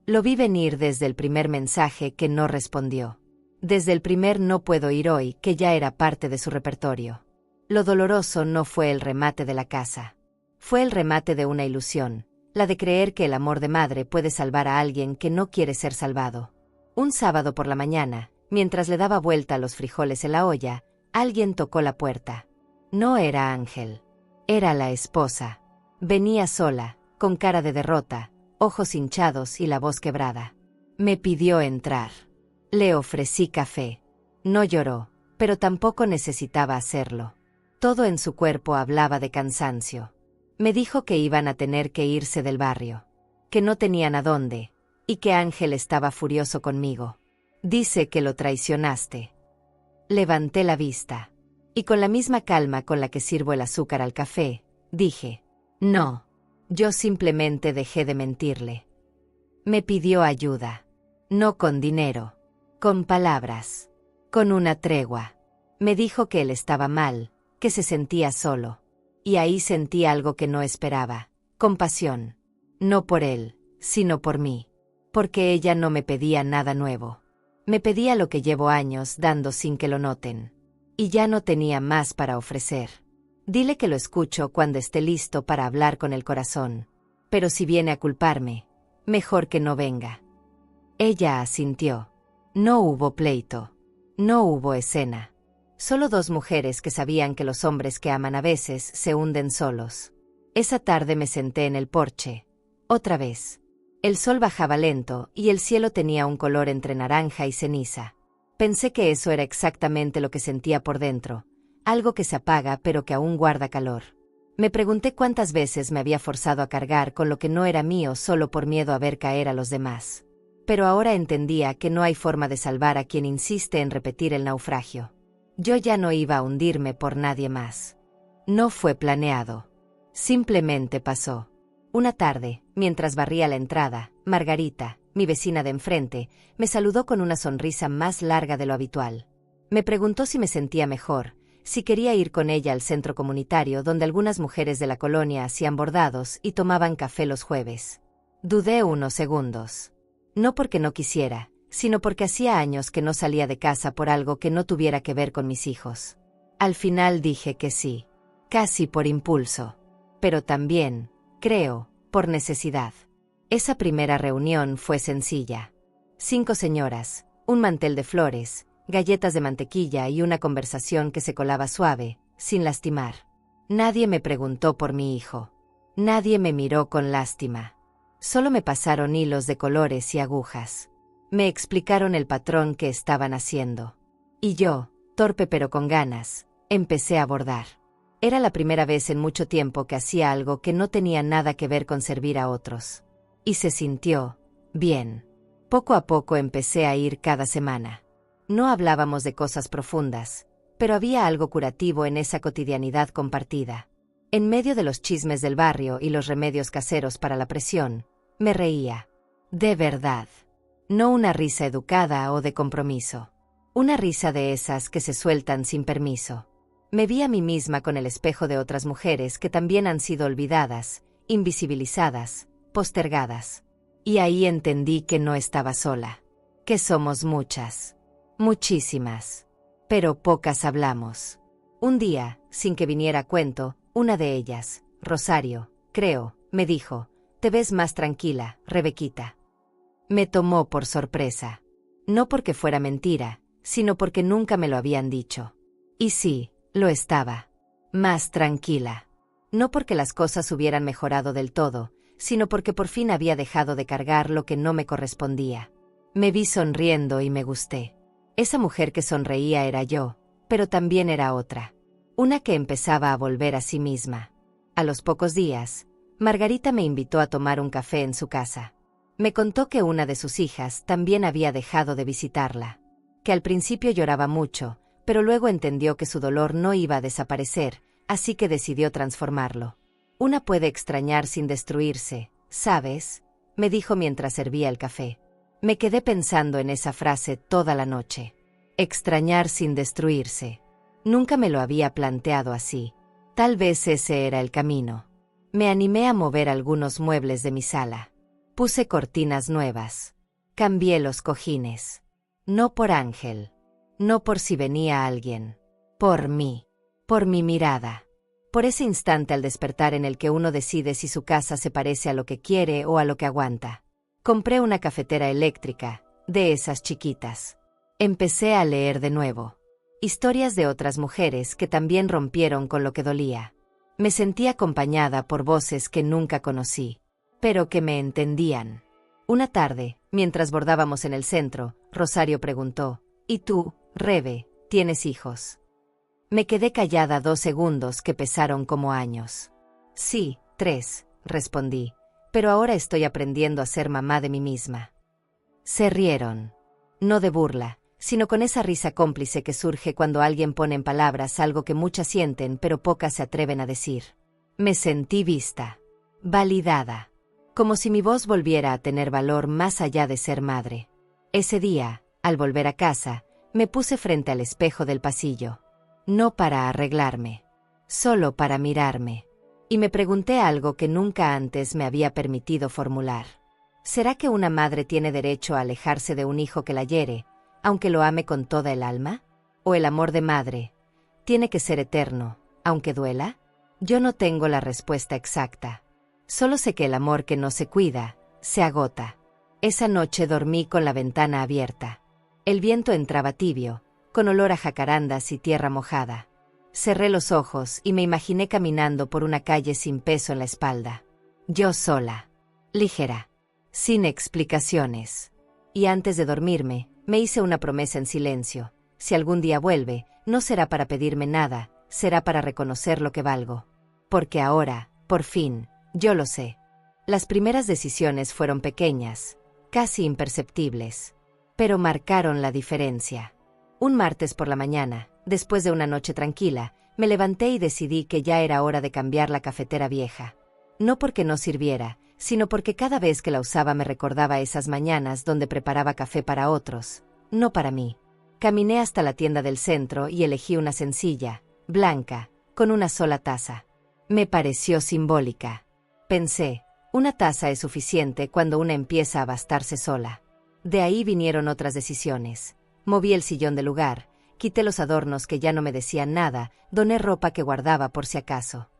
Lo vi venir desde el primer mensaje que no respondió. Desde el primer no puedo ir hoy que ya era parte de su repertorio. Lo doloroso no fue el remate de la casa. Fue el remate de una ilusión, la de creer que el amor de madre puede salvar a alguien que no quiere ser salvado. Un sábado por la mañana, mientras le daba vuelta a los frijoles en la olla, alguien tocó la puerta. No era Ángel. Era la esposa. Venía sola, con cara de derrota, ojos hinchados y la voz quebrada. Me pidió entrar. Le ofrecí café. No lloró, pero tampoco necesitaba hacerlo. Todo en su cuerpo hablaba de cansancio. Me dijo que iban a tener que irse del barrio, que no tenían a dónde, y que Ángel estaba furioso conmigo. Dice que lo traicionaste. Levanté la vista, y con la misma calma con la que sirvo el azúcar al café, dije, no, yo simplemente dejé de mentirle. Me pidió ayuda, no con dinero, con palabras, con una tregua. Me dijo que él estaba mal, que se sentía solo. Y ahí sentí algo que no esperaba, compasión. No por él, sino por mí. Porque ella no me pedía nada nuevo. Me pedía lo que llevo años dando sin que lo noten. Y ya no tenía más para ofrecer. Dile que lo escucho cuando esté listo para hablar con el corazón. Pero si viene a culparme, mejor que no venga. Ella asintió. No hubo pleito. No hubo escena. Solo 2 mujeres que sabían que los hombres que aman a veces se hunden solos. Esa tarde me senté en el porche. Otra vez. El sol bajaba lento y el cielo tenía un color entre naranja y ceniza. Pensé que eso era exactamente lo que sentía por dentro. Algo que se apaga pero que aún guarda calor. Me pregunté cuántas veces me había forzado a cargar con lo que no era mío solo por miedo a ver caer a los demás. Pero ahora entendía que no hay forma de salvar a quien insiste en repetir el naufragio. Yo ya no iba a hundirme por nadie más. No fue planeado. Simplemente pasó. Una tarde, mientras barría la entrada, Margarita, mi vecina de enfrente, me saludó con una sonrisa más larga de lo habitual. Me preguntó si me sentía mejor, si quería ir con ella al centro comunitario donde algunas mujeres de la colonia hacían bordados y tomaban café los jueves. Dudé unos segundos. No porque no quisiera, sino porque hacía años que no salía de casa por algo que no tuviera que ver con mis hijos. Al final dije que sí. casi por impulso. Pero también, creo, por necesidad. Esa primera reunión fue sencilla. 5 señoras, un mantel de flores, galletas de mantequilla y una conversación que se colaba suave, sin lastimar. Nadie me preguntó por mi hijo. Nadie me miró con lástima. Solo me pasaron hilos de colores y agujas. Me explicaron el patrón que estaban haciendo. Y yo, torpe pero con ganas, empecé a bordar. Era la primera vez en mucho tiempo que hacía algo que no tenía nada que ver con servir a otros. Y se sintió bien. Poco a poco empecé a ir cada semana. No hablábamos de cosas profundas, pero había algo curativo en esa cotidianidad compartida. En medio de los chismes del barrio y los remedios caseros para la presión, me reía. De verdad. No una risa educada o de compromiso. Una risa de esas que se sueltan sin permiso. Me vi a mí misma con el espejo de otras mujeres que también han sido olvidadas, invisibilizadas, postergadas. Y ahí entendí que no estaba sola. Que somos muchas. Muchísimas. Pero pocas hablamos. Un día, sin que viniera a cuento, una de ellas, Rosario, creo, me dijo, «Te ves más tranquila, Rebequita». Me tomó por sorpresa. No porque fuera mentira, sino porque nunca me lo habían dicho. Y sí, lo estaba. Más tranquila. No porque las cosas hubieran mejorado del todo, sino porque por fin había dejado de cargar lo que no me correspondía. Me vi sonriendo y me gusté. Esa mujer que sonreía era yo, pero también era otra. Una que empezaba a volver a sí misma. A los pocos días, Margarita me invitó a tomar un café en su casa. Me contó que una de sus hijas también había dejado de visitarla. Que al principio lloraba mucho, pero luego entendió que su dolor no iba a desaparecer, así que decidió transformarlo. Una puede extrañar sin destruirse, ¿sabes?, me dijo mientras servía el café. Me quedé pensando en esa frase toda la noche. Extrañar sin destruirse. Nunca me lo había planteado así. Tal vez ese era el camino. Me animé a mover algunos muebles de mi sala. Puse cortinas nuevas. Cambié los cojines. No por Ángel. No por si venía alguien. Por mí. Por mi mirada. Por ese instante al despertar en el que uno decide si su casa se parece a lo que quiere o a lo que aguanta. Compré una cafetera eléctrica, de esas chiquitas. Empecé a leer de nuevo. Historias de otras mujeres que también rompieron con lo que dolía. Me sentí acompañada por voces que nunca conocí, pero que me entendían. Una tarde, mientras bordábamos en el centro, Rosario preguntó, «¿Y tú, Rebe, tienes hijos?» Me quedé callada 2 segundos que pesaron como años. «Sí, 3», respondí, «pero ahora estoy aprendiendo a ser mamá de mí misma». Se rieron. No de burla, sino con esa risa cómplice que surge cuando alguien pone en palabras algo que muchas sienten pero pocas se atreven a decir. Me sentí vista. Validada. Como si mi voz volviera a tener valor más allá de ser madre. Ese día, al volver a casa, me puse frente al espejo del pasillo. No para arreglarme. Solo para mirarme. Y me pregunté algo que nunca antes me había permitido formular. ¿Será que una madre tiene derecho a alejarse de un hijo que la hiere, aunque lo ame con toda el alma? ¿O el amor de madre tiene que ser eterno, aunque duela? Yo no tengo la respuesta exacta. Solo sé que el amor que no se cuida, se agota. Esa noche dormí con la ventana abierta. El viento entraba tibio, con olor a jacarandas y tierra mojada. Cerré los ojos y me imaginé caminando por una calle sin peso en la espalda. Yo sola. Ligera. Sin explicaciones. Y antes de dormirme, me hice una promesa en silencio. Si algún día vuelve, no será para pedirme nada, será para reconocer lo que valgo. Porque ahora, por fin, yo lo sé. Las primeras decisiones fueron pequeñas, casi imperceptibles, pero marcaron la diferencia. Un martes por la mañana, después de una noche tranquila, me levanté y decidí que ya era hora de cambiar la cafetera vieja. No porque no sirviera, sino porque cada vez que la usaba me recordaba esas mañanas donde preparaba café para otros, no para mí. Caminé hasta la tienda del centro y elegí una sencilla, blanca, con una sola taza. Me pareció simbólica. Pensé, una taza es suficiente cuando una empieza a bastarse sola. De ahí vinieron otras decisiones. Moví el sillón del lugar, quité los adornos que ya no me decían nada, doné ropa que guardaba por si acaso.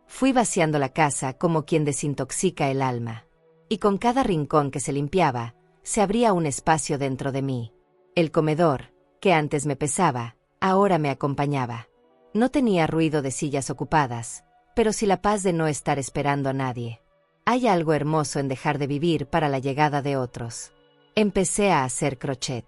Fui vaciando la casa como quien desintoxica el alma. Y con cada rincón que se limpiaba, se abría un espacio dentro de mí. El comedor, que antes me pesaba, ahora me acompañaba. No tenía ruido de sillas ocupadas, pero sí la paz de no estar esperando a nadie. Hay algo hermoso en dejar de vivir para la llegada de otros. Empecé a hacer crochet.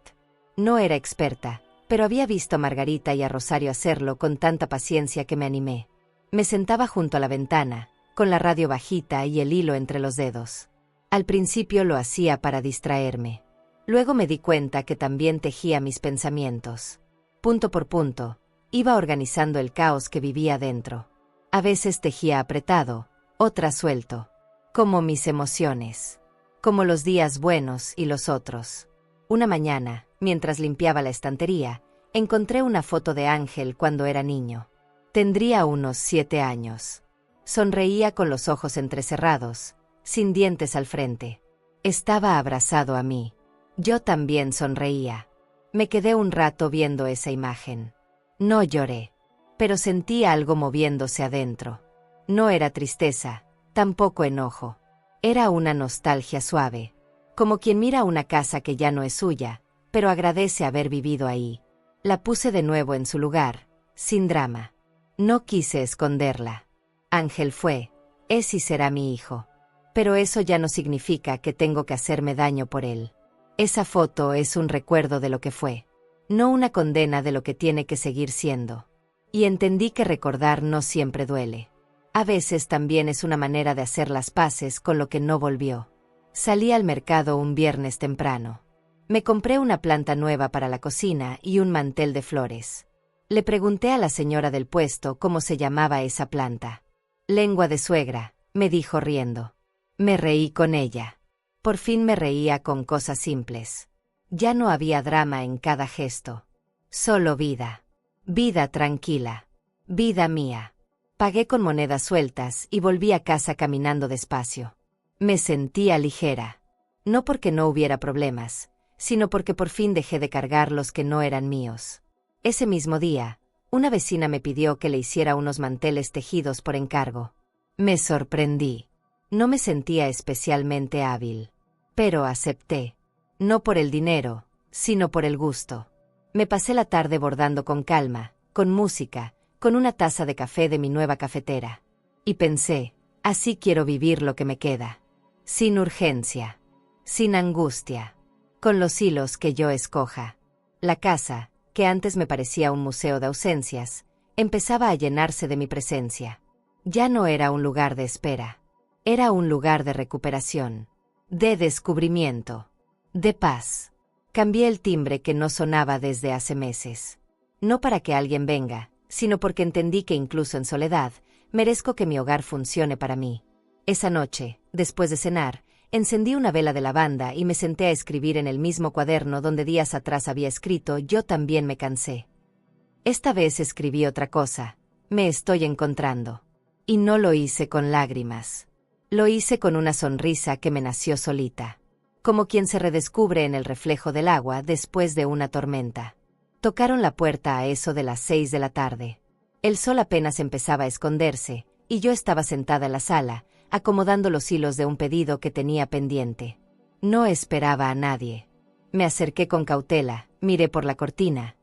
No era experta, pero había visto a Margarita y a Rosario hacerlo con tanta paciencia que me animé. Me sentaba junto a la ventana, con la radio bajita y el hilo entre los dedos. Al principio lo hacía para distraerme. Luego me di cuenta que también tejía mis pensamientos. Punto por punto, iba organizando el caos que vivía dentro. A veces tejía apretado, otras suelto. Como mis emociones. Como los días buenos y los otros. Una mañana, mientras limpiaba la estantería, encontré una foto de Ángel cuando era niño. Tendría unos 7 años. Sonreía con los ojos entrecerrados, sin dientes al frente. Estaba abrazado a mí. Yo también sonreía. Me quedé un rato viendo esa imagen. No lloré, pero sentí algo moviéndose adentro. No era tristeza, tampoco enojo. Era una nostalgia suave, como quien mira una casa que ya no es suya, pero agradece haber vivido ahí. La puse de nuevo en su lugar, sin drama. No quise esconderla. Ángel fue, es y será mi hijo. Pero eso ya no significa que tengo que hacerme daño por él. Esa foto es un recuerdo de lo que fue, no una condena de lo que tiene que seguir siendo. Y entendí que recordar no siempre duele. A veces también es una manera de hacer las paces con lo que no volvió. Salí al mercado un viernes temprano. Me compré una planta nueva para la cocina y un mantel de flores. Le pregunté a la señora del puesto cómo se llamaba esa planta. Lengua de suegra, me dijo riendo. Me reí con ella. Por fin me reía con cosas simples. Ya no había drama en cada gesto. Solo vida. Vida tranquila. Vida mía. Pagué con monedas sueltas y volví a casa caminando despacio. Me sentía ligera. No porque no hubiera problemas, sino porque por fin dejé de cargar los que no eran míos. Ese mismo día, una vecina me pidió que le hiciera unos manteles tejidos por encargo. Me sorprendí. No me sentía especialmente hábil. Pero acepté. No por el dinero, sino por el gusto. Me pasé la tarde bordando con calma, con música, con una taza de café de mi nueva cafetera. Y pensé, así quiero vivir lo que me queda. Sin urgencia. Sin angustia. Con los hilos que yo escoja. La casa, que antes me parecía un museo de ausencias, empezaba a llenarse de mi presencia. Ya no era un lugar de espera. Era un lugar de recuperación. De descubrimiento. De paz. Cambié el timbre que no sonaba desde hace meses. No para que alguien venga, sino porque entendí que incluso en soledad, merezco que mi hogar funcione para mí. Esa noche, después de cenar, encendí una vela de lavanda y me senté a escribir en el mismo cuaderno donde días atrás había escrito «Yo también me cansé». Esta vez escribí otra cosa, «Me estoy encontrando». Y no lo hice con lágrimas. Lo hice con una sonrisa que me nació solita. Como quien se redescubre en el reflejo del agua después de una tormenta. Tocaron la puerta a eso de las 6 de la tarde. El sol apenas empezaba a esconderse, y yo estaba sentada en la sala, acomodando los hilos de un pedido que tenía pendiente. No esperaba a nadie. Me acerqué con cautela, miré por la cortina,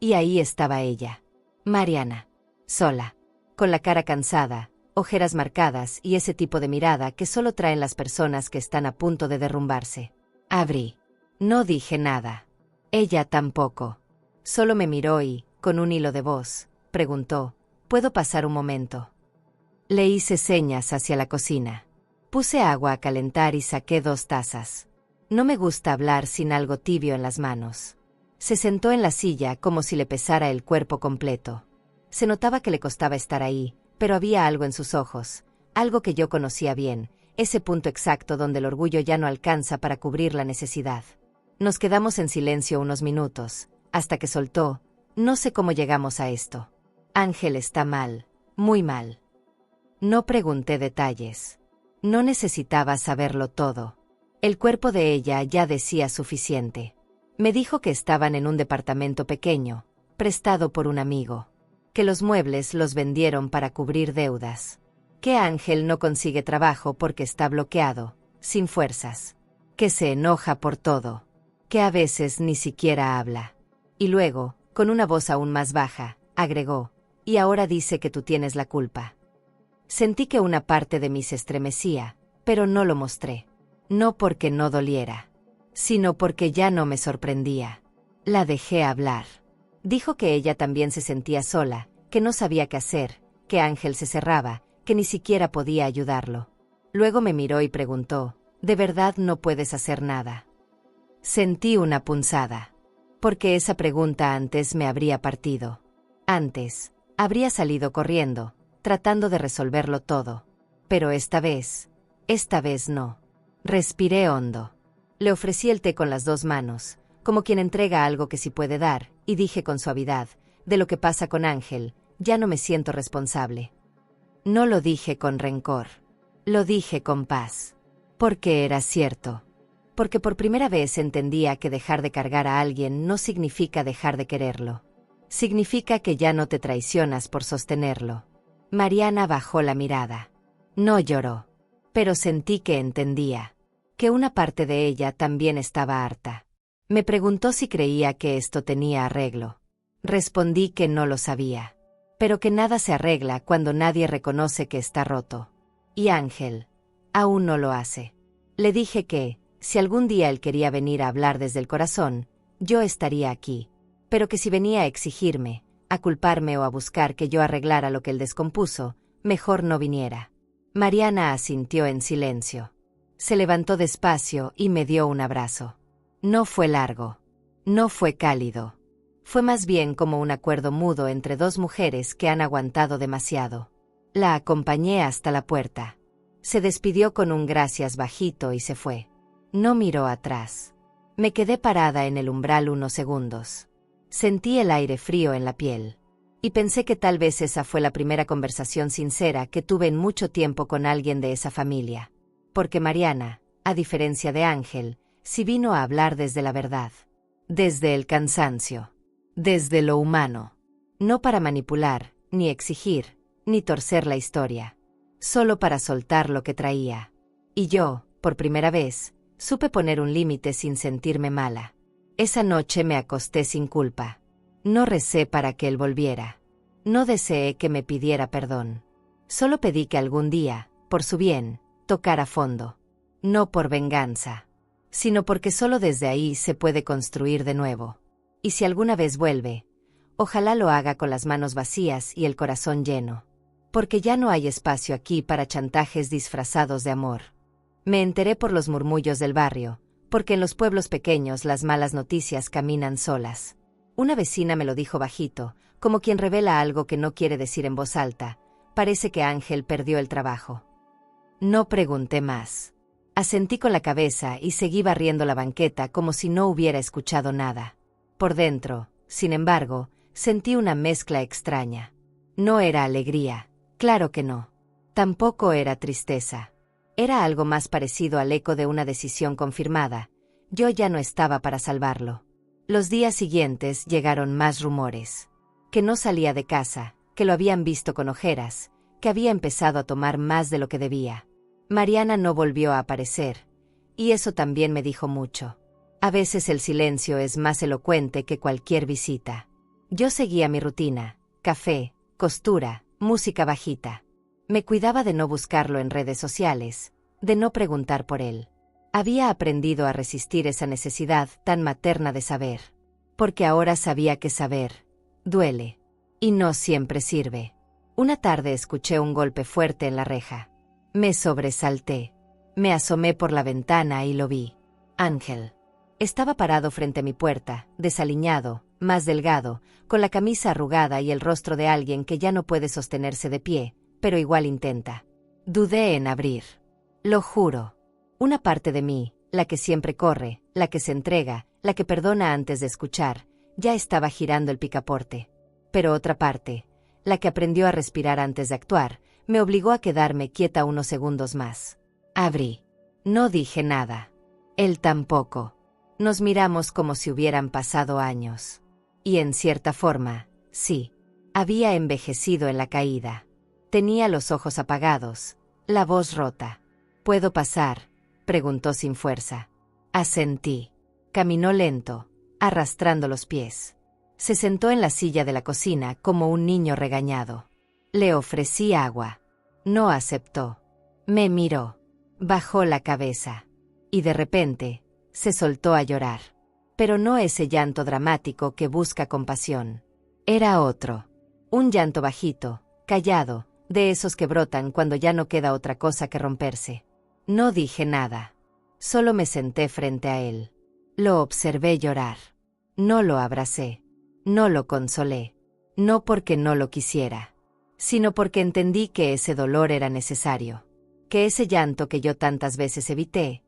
y ahí estaba ella. Mariana. Sola. Con la cara cansada, ojeras marcadas y ese tipo de mirada que solo traen las personas que están a punto de derrumbarse. Abrí. No dije nada. Ella tampoco. Solo me miró y, con un hilo de voz, preguntó, ¿puedo pasar un momento? Le hice señas hacia la cocina. Puse agua a calentar y saqué 2 tazas. No me gusta hablar sin algo tibio en las manos. Se sentó en la silla como si le pesara el cuerpo completo. Se notaba que le costaba estar ahí, pero había algo en sus ojos, algo que yo conocía bien, ese punto exacto donde el orgullo ya no alcanza para cubrir la necesidad. Nos quedamos en silencio unos minutos, hasta que soltó, no sé cómo llegamos a esto. Ángel está mal, muy mal. No pregunté detalles. No necesitaba saberlo todo. El cuerpo de ella ya decía suficiente. Me dijo que estaban en un departamento pequeño, prestado por un amigo. Que los muebles los vendieron para cubrir deudas. Que Ángel no consigue trabajo porque está bloqueado, sin fuerzas. Que se enoja por todo. Que a veces ni siquiera habla. Y luego, con una voz aún más baja, agregó, y ahora dice que tú tienes la culpa. Sentí que una parte de mí se estremecía, pero no lo mostré. No porque no doliera, sino porque ya no me sorprendía. La dejé hablar. Dijo que ella también se sentía sola, que no sabía qué hacer, que Ángel se cerraba, que ni siquiera podía ayudarlo. Luego me miró y preguntó, ¿de verdad no puedes hacer nada? Sentí una punzada. Porque esa pregunta antes me habría partido. Antes, habría salido corriendo, tratando de resolverlo todo. Pero esta vez no. Respiré hondo. Le ofrecí el té con las 2 manos, como quien entrega algo que sí puede dar, y dije con suavidad, de lo que pasa con Ángel, ya no me siento responsable. No lo dije con rencor. Lo dije con paz. Porque era cierto. Porque por primera vez entendía que dejar de cargar a alguien no significa dejar de quererlo. Significa que ya no te traicionas por sostenerlo. Mariana bajó la mirada. No lloró. Pero sentí que entendía. Que una parte de ella también estaba harta. Me preguntó si creía que esto tenía arreglo. Respondí que no lo sabía. Pero que nada se arregla cuando nadie reconoce que está roto. Y Ángel aún no lo hace. Le dije que, si algún día él quería venir a hablar desde el corazón, yo estaría aquí. Pero que si venía a exigirme, a culparme o a buscar que yo arreglara lo que él descompuso, mejor no viniera. Mariana asintió en silencio. Se levantó despacio y me dio un abrazo. No fue largo. No fue cálido. Fue más bien como un acuerdo mudo entre 2 mujeres que han aguantado demasiado. La acompañé hasta la puerta. Se despidió con un gracias bajito y se fue. No miró atrás. Me quedé parada en el umbral unos segundos. Sentí el aire frío en la piel. Y pensé que tal vez esa fue la primera conversación sincera que tuve en mucho tiempo con alguien de esa familia. Porque Mariana, a diferencia de Ángel, sí vino a hablar desde la verdad. Desde el cansancio. Desde lo humano. No para manipular, ni exigir, ni torcer la historia. Solo para soltar lo que traía. Y yo, por primera vez, supe poner un límite sin sentirme mala. Esa noche me acosté sin culpa. No recé para que él volviera. No deseé que me pidiera perdón. Solo pedí que algún día, por su bien, tocara fondo. No por venganza, sino porque solo desde ahí se puede construir de nuevo. Y si alguna vez vuelve, ojalá lo haga con las manos vacías y el corazón lleno. Porque ya no hay espacio aquí para chantajes disfrazados de amor. Me enteré por los murmullos del barrio, porque en los pueblos pequeños las malas noticias caminan solas. Una vecina me lo dijo bajito, como quien revela algo que no quiere decir en voz alta. Parece que Ángel perdió el trabajo. No pregunté más. Asentí con la cabeza y seguí barriendo la banqueta como si no hubiera escuchado nada. Por dentro, sin embargo, sentí una mezcla extraña. No era alegría, claro que no. Tampoco era tristeza. Era algo más parecido al eco de una decisión confirmada. Yo ya no estaba para salvarlo. Los días siguientes llegaron más rumores. Que no salía de casa, que lo habían visto con ojeras, que había empezado a tomar más de lo que debía. Mariana no volvió a aparecer. Y eso también me dijo mucho. A veces el silencio es más elocuente que cualquier visita. Yo seguía mi rutina: café, costura, música bajita. Me cuidaba de no buscarlo en redes sociales, de no preguntar por él. Había aprendido a resistir esa necesidad tan materna de saber. Porque ahora sabía que saber duele. Y no siempre sirve. Una tarde escuché un golpe fuerte en la reja. Me sobresalté. Me asomé por la ventana y lo vi. Ángel. Estaba parado frente a mi puerta, desaliñado, más delgado, con la camisa arrugada y el rostro de alguien que ya no puede sostenerse de pie, pero igual intenta. Dudé en abrir. Lo juro. Una parte de mí, la que siempre corre, la que se entrega, la que perdona antes de escuchar, ya estaba girando el picaporte. Pero otra parte, la que aprendió a respirar antes de actuar, me obligó a quedarme quieta unos segundos más. Abrí. No dije nada. Él tampoco. Nos miramos como si hubieran pasado años. Y en cierta forma, sí. Había envejecido en la caída. Tenía los ojos apagados, la voz rota. ¿Puedo pasar?, preguntó sin fuerza. Asentí. Caminó lento, arrastrando los pies. Se sentó en la silla de la cocina como un niño regañado. Le ofrecí agua. No aceptó. Me miró. Bajó la cabeza. Y de repente, se soltó a llorar. Pero no ese llanto dramático que busca compasión. Era otro. Un llanto bajito, callado, de esos que brotan cuando ya no queda otra cosa que romperse. No dije nada. Solo me senté frente a él. Lo observé llorar. No lo abracé. No lo consolé. No porque no lo quisiera, sino porque entendí que ese dolor era necesario. Que ese llanto que yo tantas veces evité,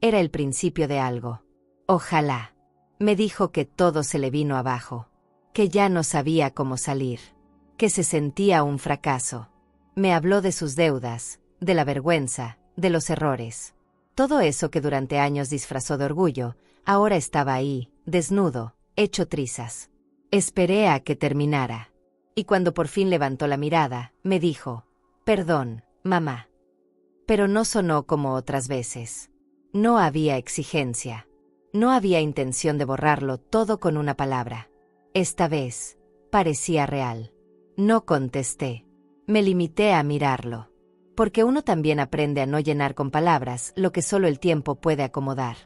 era el principio de algo. Ojalá. Me dijo que todo se le vino abajo. Que ya no sabía cómo salir. Que se sentía un fracaso. Me habló de sus deudas, de la vergüenza, de los errores. Todo eso que durante años disfrazó de orgullo, ahora estaba ahí, desnudo, hecho trizas. Esperé a que terminara. Y cuando por fin levantó la mirada, me dijo: «Perdón, mamá». Pero no sonó como otras veces. No había exigencia. No había intención de borrarlo todo con una palabra. Esta vez, parecía real. No contesté. Me limité a mirarlo. Porque uno también aprende a no llenar con palabras lo que solo el tiempo puede acomodar.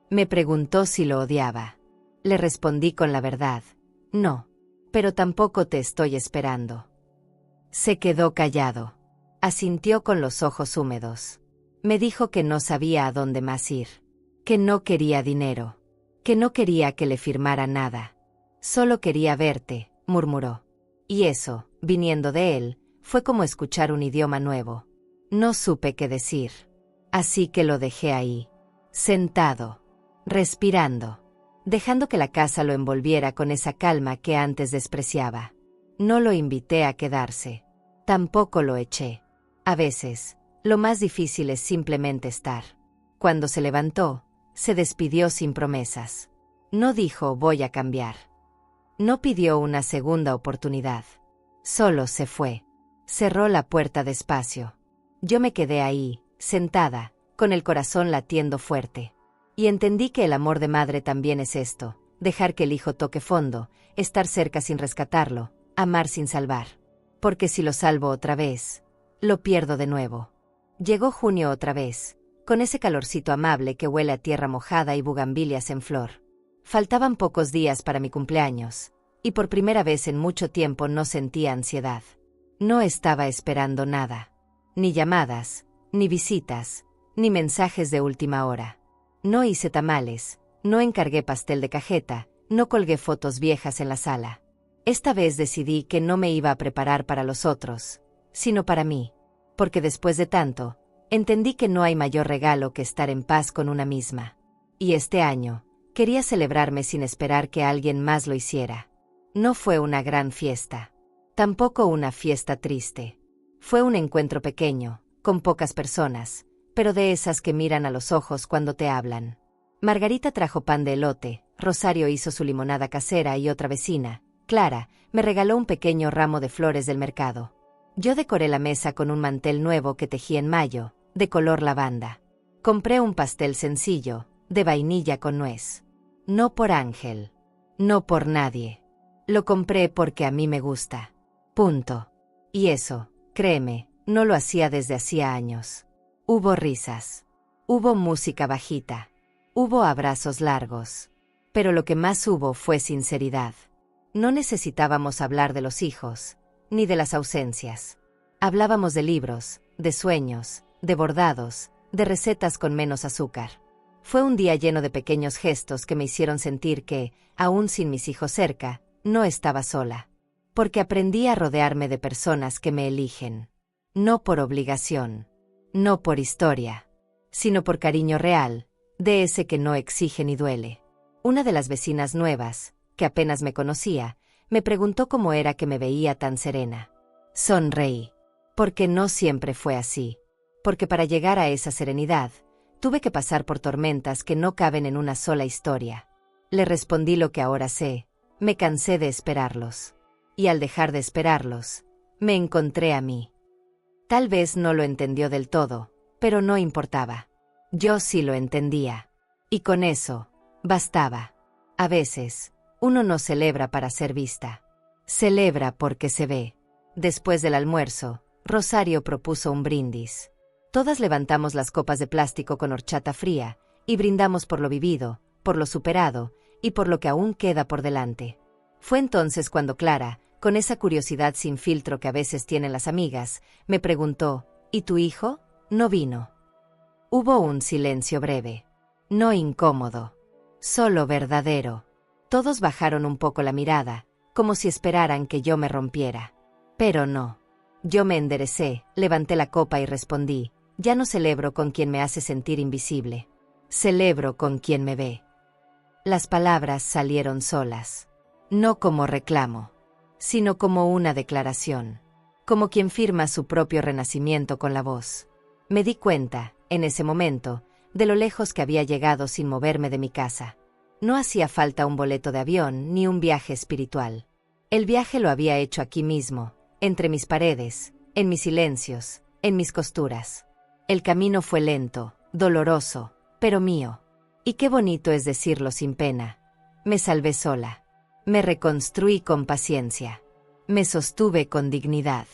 Me preguntó si lo odiaba. Le respondí con la verdad: no. Pero tampoco te estoy esperando. Se quedó callado. Asintió con los ojos húmedos. Me dijo que no sabía a dónde más ir. Que no quería dinero. Que no quería que le firmara nada. Solo quería verte, murmuró. Y eso, viniendo de él, fue como escuchar un idioma nuevo. No supe qué decir. Así que lo dejé ahí, sentado, respirando, dejando que la casa lo envolviera con esa calma que antes despreciaba. No lo invité a quedarse. Tampoco lo eché. A veces, lo más difícil es simplemente estar. Cuando se levantó, se despidió sin promesas. No dijo voy a cambiar. No pidió una segunda oportunidad. Solo se fue. Cerró la puerta despacio. Yo me quedé ahí, sentada, con el corazón latiendo fuerte. Y entendí que el amor de madre también es esto: dejar que el hijo toque fondo, estar cerca sin rescatarlo, amar sin salvar. Porque si lo salvo otra vez, lo pierdo de nuevo. Llegó junio otra vez, con ese calorcito amable que huele a tierra mojada y bugambilias en flor. Faltaban pocos días para mi cumpleaños, y por primera vez en mucho tiempo no sentía ansiedad. No estaba esperando nada. Ni llamadas, ni visitas, ni mensajes de última hora. No hice tamales, no encargué pastel de cajeta, no colgué fotos viejas en la sala. Esta vez decidí que no me iba a preparar para los otros, sino para mí. Porque después de tanto, entendí que no hay mayor regalo que estar en paz con una misma. Y este año, quería celebrarme sin esperar que alguien más lo hiciera. No fue una gran fiesta. Tampoco una fiesta triste. Fue un encuentro pequeño, con pocas personas, pero de esas que miran a los ojos cuando te hablan. Margarita trajo pan de elote, Rosario hizo su limonada casera y otra vecina, Clara, me regaló un pequeño ramo de flores del mercado. Yo decoré la mesa con un mantel nuevo que tejí en mayo, de color lavanda. Compré un pastel sencillo, de vainilla con nuez. No por Ángel. No por nadie. Lo compré porque a mí me gusta. Punto. Y eso, créeme, no lo hacía desde hacía años. Hubo risas. Hubo música bajita. Hubo abrazos largos. Pero lo que más hubo fue sinceridad. No necesitábamos hablar de los hijos, ni de las ausencias. Hablábamos de libros, de sueños, de bordados, de recetas con menos azúcar. Fue un día lleno de pequeños gestos que me hicieron sentir que, aún sin mis hijos cerca, no estaba sola. Porque aprendí a rodearme de personas que me eligen. No por obligación, no por historia, sino por cariño real, de ese que no exige ni duele. Una de las vecinas nuevas, que apenas me conocía, me preguntó cómo era que me veía tan serena. Sonreí. Porque no siempre fue así. Porque para llegar a esa serenidad, tuve que pasar por tormentas que no caben en una sola historia. Le respondí lo que ahora sé, Me cansé de esperarlos. Y al dejar de esperarlos, me encontré a mí. Tal vez no lo entendió del todo, pero no importaba. Yo sí lo entendía. Y con eso, bastaba. A veces, uno no celebra para ser vista. Celebra porque se ve. Después del almuerzo, Rosario propuso un brindis. Todas levantamos las copas de plástico con horchata fría y brindamos por lo vivido, por lo superado y por lo que aún queda por delante. Fue entonces cuando Clara, con esa curiosidad sin filtro que a veces tienen las amigas, me preguntó: ¿y tu hijo? ¿No vino? Hubo un silencio breve. No incómodo. Solo verdadero. Todos bajaron un poco la mirada, como si esperaran que yo me rompiera. Pero no. Yo me enderecé, levanté la copa y respondí: ya no celebro con quien me hace sentir invisible. Celebro con quien me ve. Las palabras salieron solas. No como reclamo, sino como una declaración. Como quien firma su propio renacimiento con la voz. Me di cuenta, en ese momento, de lo lejos que había llegado sin moverme de mi casa. No hacía falta un boleto de avión ni un viaje espiritual. El viaje lo había hecho aquí mismo, entre mis paredes, en mis silencios, en mis costuras. El camino fue lento, doloroso, pero mío. Y qué bonito es decirlo sin pena. Me salvé sola. Me reconstruí con paciencia. Me sostuve con dignidad.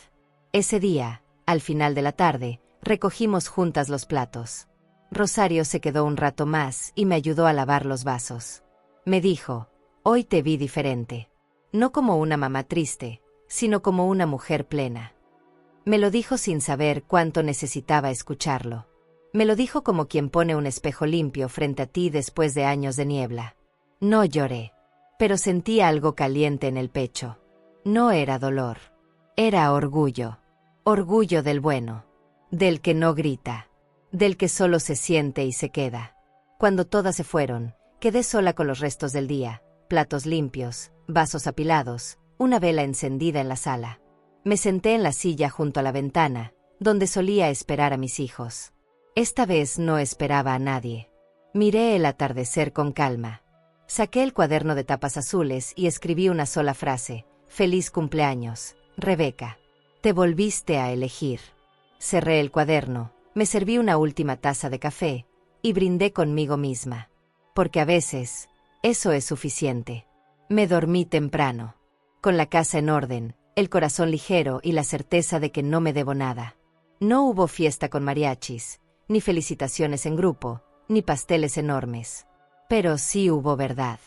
Ese día, al final de la tarde, recogimos juntas los platos. Rosario se quedó un rato más y me ayudó a lavar los vasos. Me dijo: hoy te vi diferente. No como una mamá triste, sino como una mujer plena. Me lo dijo sin saber cuánto necesitaba escucharlo. Me lo dijo como quien pone un espejo limpio frente a ti después de años de niebla. No lloré, pero sentí algo caliente en el pecho. No era dolor. Era orgullo. Orgullo del bueno. Del que no grita. Del que solo se siente y se queda. Cuando todas se fueron, quedé sola con los restos del día, platos limpios, vasos apilados, una vela encendida en la sala. Me senté en la silla junto a la ventana, donde solía esperar a mis hijos. Esta vez no esperaba a nadie. Miré el atardecer con calma. Saqué el cuaderno de tapas azules y escribí una sola frase: «Feliz cumpleaños, Rebeca. Te volviste a elegir». Cerré el cuaderno, me serví una última taza de café y brindé conmigo misma. Porque a veces, eso es suficiente. Me dormí temprano, con la casa en orden, el corazón ligero y la certeza de que no me debo nada. No hubo fiesta con mariachis, ni felicitaciones en grupo, ni pasteles enormes. Pero sí hubo verdad.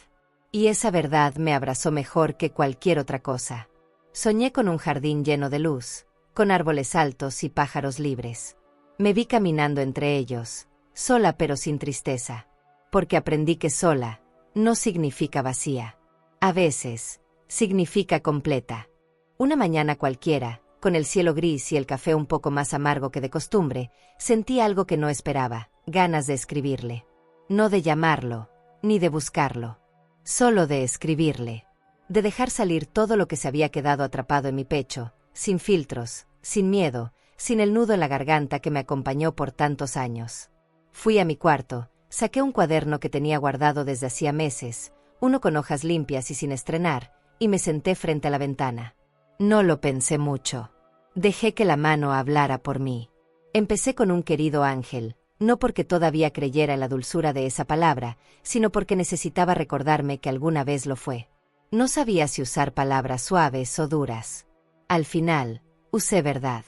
Y esa verdad me abrazó mejor que cualquier otra cosa. Soñé con un jardín lleno de luz, con árboles altos y pájaros libres. Me vi caminando entre ellos, sola pero sin tristeza. Porque aprendí que sola no significa vacía. A veces, significa completa. Una mañana cualquiera, con el cielo gris y el café un poco más amargo que de costumbre, sentí algo que no esperaba: ganas de escribirle. No de llamarlo, ni de buscarlo. Solo de escribirle. De dejar salir todo lo que se había quedado atrapado en mi pecho, sin filtros, sin miedo, sin el nudo en la garganta que me acompañó por tantos años. Fui a mi cuarto, saqué un cuaderno que tenía guardado desde hacía meses, uno con hojas limpias y sin estrenar, y me senté frente a la ventana. No lo pensé mucho. Dejé que la mano hablara por mí. Empecé con un querido Ángel, no porque todavía creyera en la dulzura de esa palabra, sino porque necesitaba recordarme que alguna vez lo fue. No sabía si usar palabras suaves o duras. Al final, usé verdad.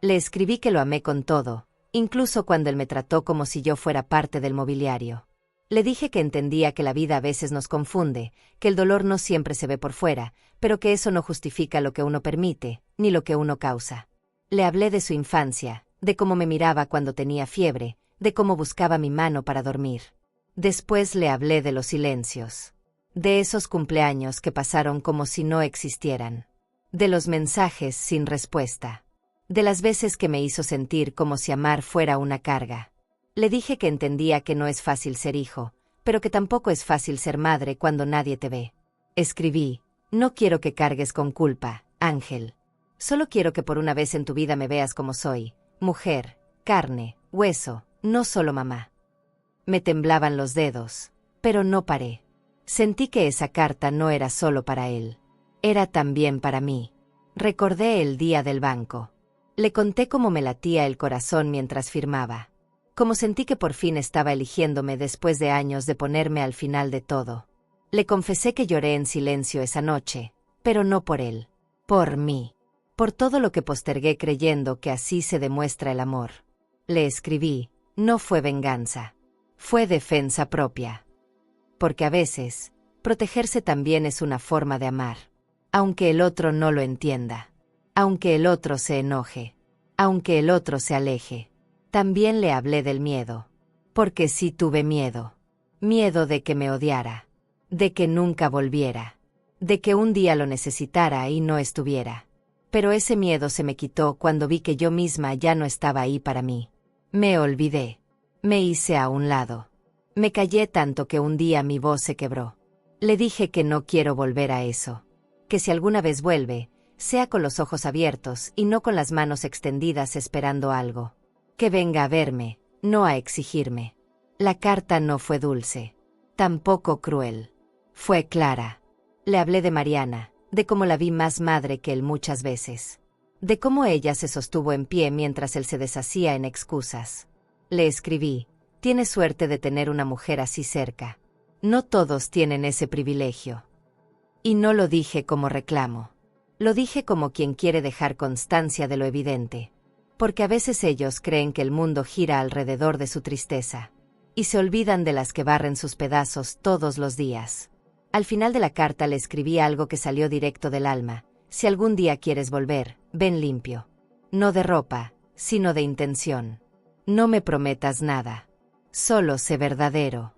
Le escribí que lo amé con todo, incluso cuando él me trató como si yo fuera parte del mobiliario. Le dije que entendía que la vida a veces nos confunde, que el dolor no siempre se ve por fuera, pero que eso no justifica lo que uno permite, ni lo que uno causa. Le hablé de su infancia, de cómo me miraba cuando tenía fiebre, de cómo buscaba mi mano para dormir. Después le hablé de los silencios. De esos cumpleaños que pasaron como si no existieran. De los mensajes sin respuesta. De las veces que me hizo sentir como si amar fuera una carga. Le dije que entendía que no es fácil ser hijo, pero que tampoco es fácil ser madre cuando nadie te ve. Escribí: no quiero que cargues con culpa, Ángel. Solo quiero que por una vez en tu vida me veas como soy, mujer, carne, hueso, no solo mamá. Me temblaban los dedos, pero no paré. Sentí que esa carta no era solo para él. Era también para mí. Recordé el día del banco. Le conté cómo me latía el corazón mientras firmaba. Cómo sentí que por fin estaba eligiéndome después de años de ponerme al final de todo. Le confesé que lloré en silencio esa noche, pero no por él. Por mí. Por todo lo que postergué creyendo que así se demuestra el amor. Le escribí, no fue venganza. Fue defensa propia. Porque a veces, protegerse también es una forma de amar. Aunque el otro no lo entienda. Aunque el otro se enoje. Aunque el otro se aleje. También le hablé del miedo. Porque sí tuve miedo. Miedo de que me odiara. De que nunca volviera. De que un día lo necesitara y no estuviera. Pero ese miedo se me quitó cuando vi que yo misma ya no estaba ahí para mí. Me olvidé. Me hice a un lado. Me callé tanto que un día mi voz se quebró. Le dije que no quiero volver a eso. Que si alguna vez vuelve, sea con los ojos abiertos y no con las manos extendidas esperando algo. Que venga a verme, no a exigirme. La carta no fue dulce. Tampoco cruel. Fue clara. Le hablé de Mariana, de cómo la vi más madre que él muchas veces. De cómo ella se sostuvo en pie mientras él se deshacía en excusas. Le escribí, tienes suerte de tener una mujer así cerca. No todos tienen ese privilegio. Y no lo dije como reclamo. Lo dije como quien quiere dejar constancia de lo evidente. Porque a veces ellos creen que el mundo gira alrededor de su tristeza. Y se olvidan de las que barren sus pedazos todos los días. Al final de la carta le escribí algo que salió directo del alma. Si algún día quieres volver, ven limpio. No de ropa, sino de intención. No me prometas nada. Solo sé verdadero.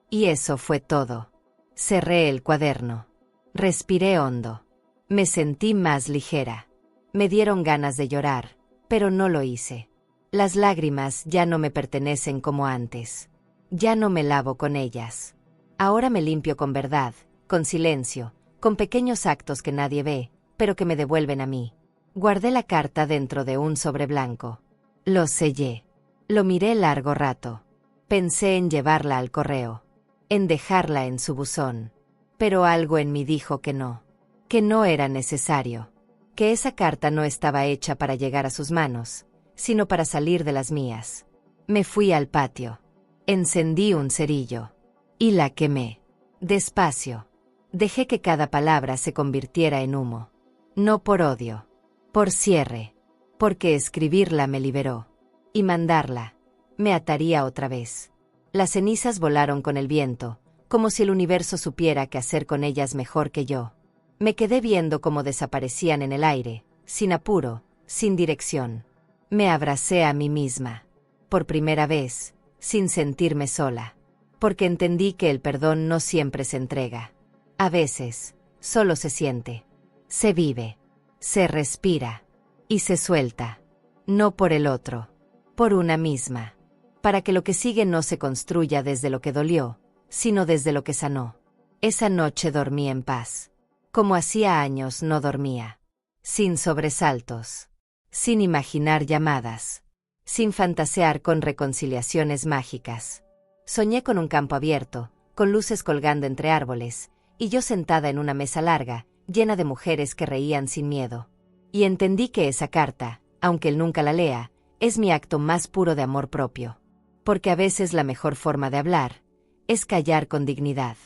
Y eso fue todo. Cerré el cuaderno. Respiré hondo. Me sentí más ligera. Me dieron ganas de llorar, pero no lo hice. Las lágrimas ya no me pertenecen como antes. Ya no me lavo con ellas. Ahora me limpio con verdad, con silencio, con pequeños actos que nadie ve, pero que me devuelven a mí. Guardé la carta dentro de un sobre blanco. Lo sellé. Lo miré largo rato. Pensé en llevarla al correo. En dejarla en su buzón. Pero algo en mí dijo que no era necesario. Que esa carta no estaba hecha para llegar a sus manos, sino para salir de las mías. Me fui al patio. Encendí un cerillo. Y la quemé. Despacio. Dejé que cada palabra se convirtiera en humo. No por odio. Por cierre. Porque escribirla me liberó. Y mandarla. Me ataría otra vez. Las cenizas volaron con el viento, como si el universo supiera qué hacer con ellas mejor que yo. Me quedé viendo cómo desaparecían en el aire, sin apuro, sin dirección. Me abracé a mí misma. Por primera vez, sin sentirme sola. Porque entendí que el perdón no siempre se entrega. A veces, solo se siente. Se vive. Se respira. Y se suelta. No por el otro. Por una misma. Para que lo que sigue no se construya desde lo que dolió, sino desde lo que sanó. Esa noche dormí en paz. Como hacía años no dormía. Sin sobresaltos. Sin imaginar llamadas. Sin fantasear con reconciliaciones mágicas. Soñé con un campo abierto, con luces colgando entre árboles, y yo sentada en una mesa larga, llena de mujeres que reían sin miedo. Y entendí que esa carta, aunque él nunca la lea, es mi acto más puro de amor propio. Porque a veces la mejor forma de hablar es callar con dignidad.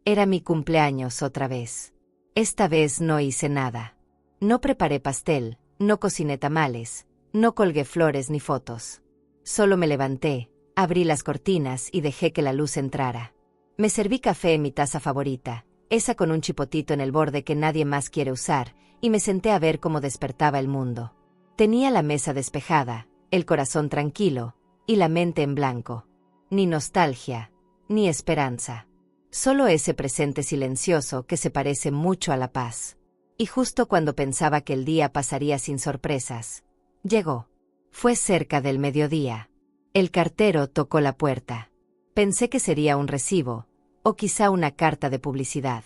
Era mi cumpleaños otra vez. Esta vez no hice nada. No preparé pastel, no cociné tamales, no colgué flores ni fotos. Solo me levanté, abrí las cortinas y dejé que la luz entrara. Me serví café en mi taza favorita, esa con un chipotito en el borde que nadie más quiere usar, y me senté a ver cómo despertaba el mundo. Tenía la mesa despejada, el corazón tranquilo, y la mente en blanco. Ni nostalgia, ni esperanza. Solo ese presente silencioso que se parece mucho a la paz. Y justo cuando pensaba que el día pasaría sin sorpresas, llegó. Fue cerca del mediodía. El cartero tocó la puerta. Pensé que sería un recibo, o quizá una carta de publicidad.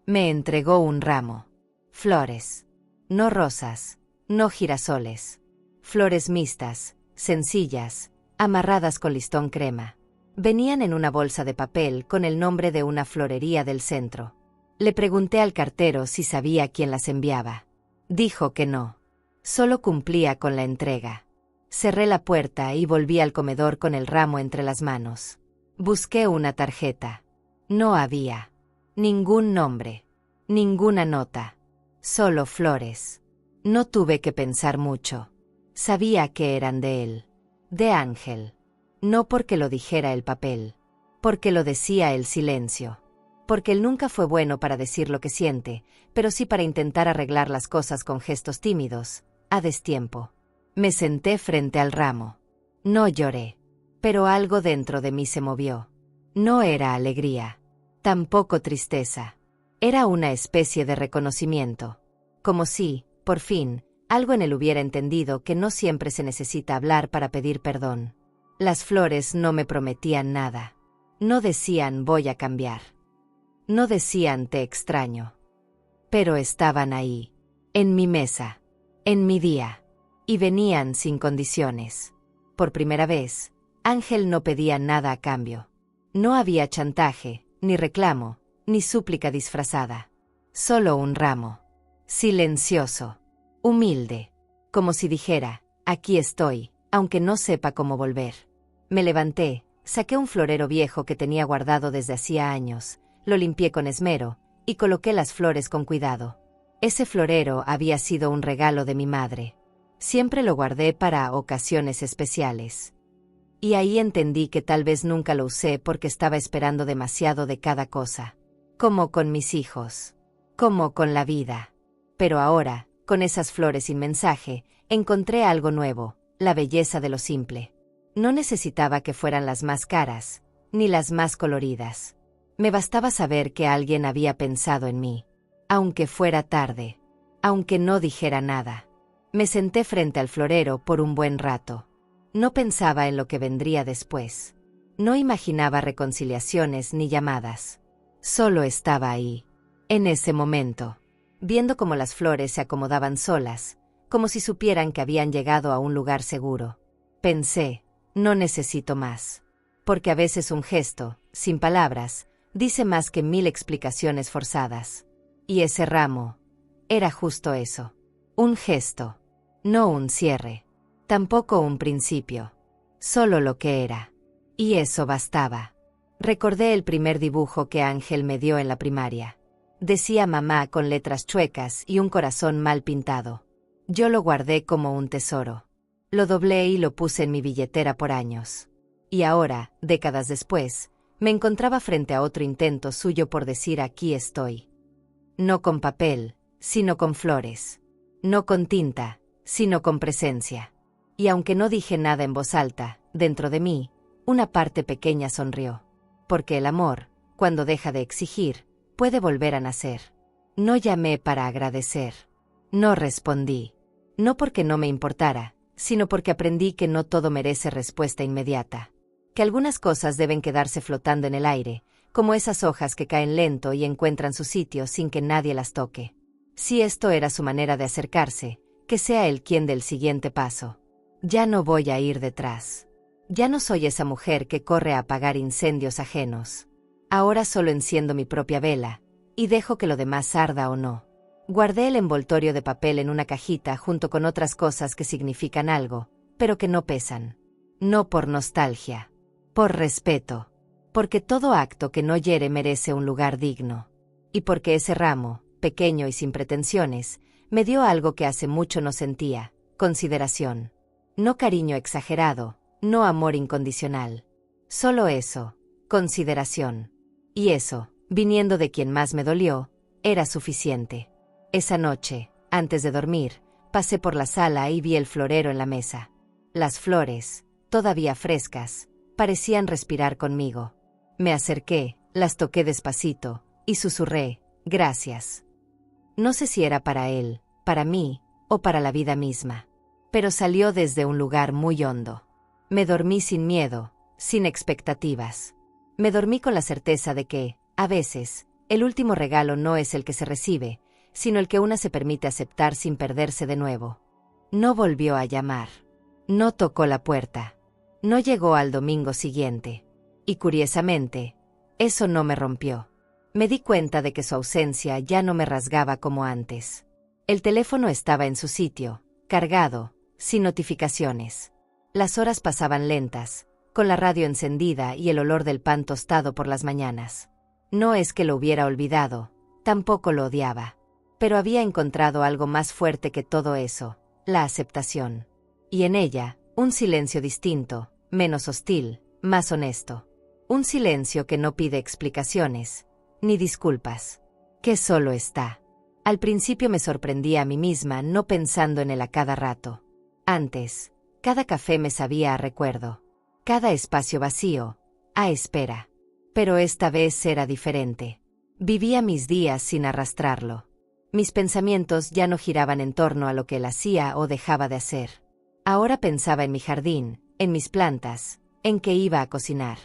Me entregó un ramo. Flores. No rosas, no girasoles. Flores mixtas, sencillas, amarradas con listón crema. Venían en una bolsa de papel con el nombre de una florería del centro. Le pregunté al cartero si sabía quién las enviaba. Dijo que no. Solo cumplía con la entrega. Cerré la puerta y volví al comedor con el ramo entre las manos. Busqué una tarjeta. No había. Ningún nombre. Ninguna nota. Solo flores. No tuve que pensar mucho. Sabía que eran de él. De Ángel. No porque lo dijera el papel. Porque lo decía el silencio. Porque él nunca fue bueno para decir lo que siente, pero sí para intentar arreglar las cosas con gestos tímidos, a destiempo. Me senté frente al ramo. No lloré. Pero algo dentro de mí se movió. No era alegría. Tampoco tristeza. Era una especie de reconocimiento. Como si, por fin, algo en él hubiera entendido que no siempre se necesita hablar para pedir perdón. Las flores no me prometían nada. No decían voy a cambiar. No decían te extraño. Pero estaban ahí. En mi mesa. En mi día. Y venían sin condiciones. Por primera vez, Ángel no pedía nada a cambio. No había chantaje, ni reclamo, ni súplica disfrazada. Solo un ramo. Silencioso. Humilde. Como si dijera, aquí estoy, aunque no sepa cómo volver. Me levanté, saqué un florero viejo que tenía guardado desde hacía años, lo limpié con esmero, y coloqué las flores con cuidado. Ese florero había sido un regalo de mi madre. Siempre lo guardé para ocasiones especiales. Y ahí entendí que tal vez nunca lo usé porque estaba esperando demasiado de cada cosa. Como con mis hijos. Como con la vida. Pero ahora, con esas flores sin mensaje, encontré algo nuevo, la belleza de lo simple. No necesitaba que fueran las más caras, ni las más coloridas. Me bastaba saber que alguien había pensado en mí. Aunque fuera tarde. Aunque no dijera nada. Me senté frente al florero por un buen rato. No pensaba en lo que vendría después. No imaginaba reconciliaciones ni llamadas. Solo estaba ahí. En ese momento. Viendo cómo las flores se acomodaban solas, como si supieran que habían llegado a un lugar seguro. Pensé, no necesito más. Porque a veces un gesto, sin palabras, dice más que 1000 explicaciones forzadas. Y ese ramo, era justo eso. Un gesto. No un cierre. Tampoco un principio. Solo lo que era. Y eso bastaba. Recordé el primer dibujo que Ángel me dio en la primaria. Decía mamá con letras chuecas y un corazón mal pintado. Yo lo guardé como un tesoro. Lo doblé y lo puse en mi billetera por años. Y ahora, décadas después, me encontraba frente a otro intento suyo por decir aquí estoy. No con papel, sino con flores. No con tinta, sino con presencia. Y aunque no dije nada en voz alta, dentro de mí, una parte pequeña sonrió. Porque el amor, cuando deja de exigir, puede volver a nacer. No llamé para agradecer. No respondí. No porque no me importara, sino porque aprendí que no todo merece respuesta inmediata. Que algunas cosas deben quedarse flotando en el aire, como esas hojas que caen lento y encuentran su sitio sin que nadie las toque. Si esto era su manera de acercarse, que sea él quien dé el siguiente paso. Ya no voy a ir detrás. Ya no soy esa mujer que corre a apagar incendios ajenos. Ahora solo enciendo mi propia vela, y dejo que lo demás arda o no. Guardé el envoltorio de papel en una cajita junto con otras cosas que significan algo, pero que no pesan. No por nostalgia. Por respeto. Porque todo acto que no hiere merece un lugar digno. Y porque ese ramo, pequeño y sin pretensiones, me dio algo que hace mucho no sentía, consideración. No cariño exagerado, no amor incondicional. Solo eso, consideración. Y eso, viniendo de quien más me dolió, era suficiente. Esa noche, antes de dormir, pasé por la sala y vi el florero en la mesa. Las flores, todavía frescas, parecían respirar conmigo. Me acerqué, las toqué despacito, y susurré, gracias. No sé si era para él, para mí, o para la vida misma. Pero salió desde un lugar muy hondo. Me dormí sin miedo, sin expectativas. Me dormí con la certeza de que, a veces, el último regalo no es el que se recibe, sino el que una se permite aceptar sin perderse de nuevo. No volvió a llamar. No tocó la puerta. No llegó al domingo siguiente. Y curiosamente, eso no me rompió. Me di cuenta de que su ausencia ya no me rasgaba como antes. El teléfono estaba en su sitio, cargado, sin notificaciones. Las horas pasaban lentas, con la radio encendida y el olor del pan tostado por las mañanas. No es que lo hubiera olvidado, tampoco lo odiaba. Pero había encontrado algo más fuerte que todo eso, la aceptación. Y en ella, un silencio distinto, menos hostil, más honesto. Un silencio que no pide explicaciones, ni disculpas. Que solo está. Al principio me sorprendía a mí misma no pensando en él a cada rato. Antes, cada café me sabía a recuerdo. Cada espacio vacío, a espera. Pero esta vez era diferente. Vivía mis días sin arrastrarlo. Mis pensamientos ya no giraban en torno a lo que él hacía o dejaba de hacer. Ahora pensaba en mi jardín, en mis plantas, en que iba a cocinar.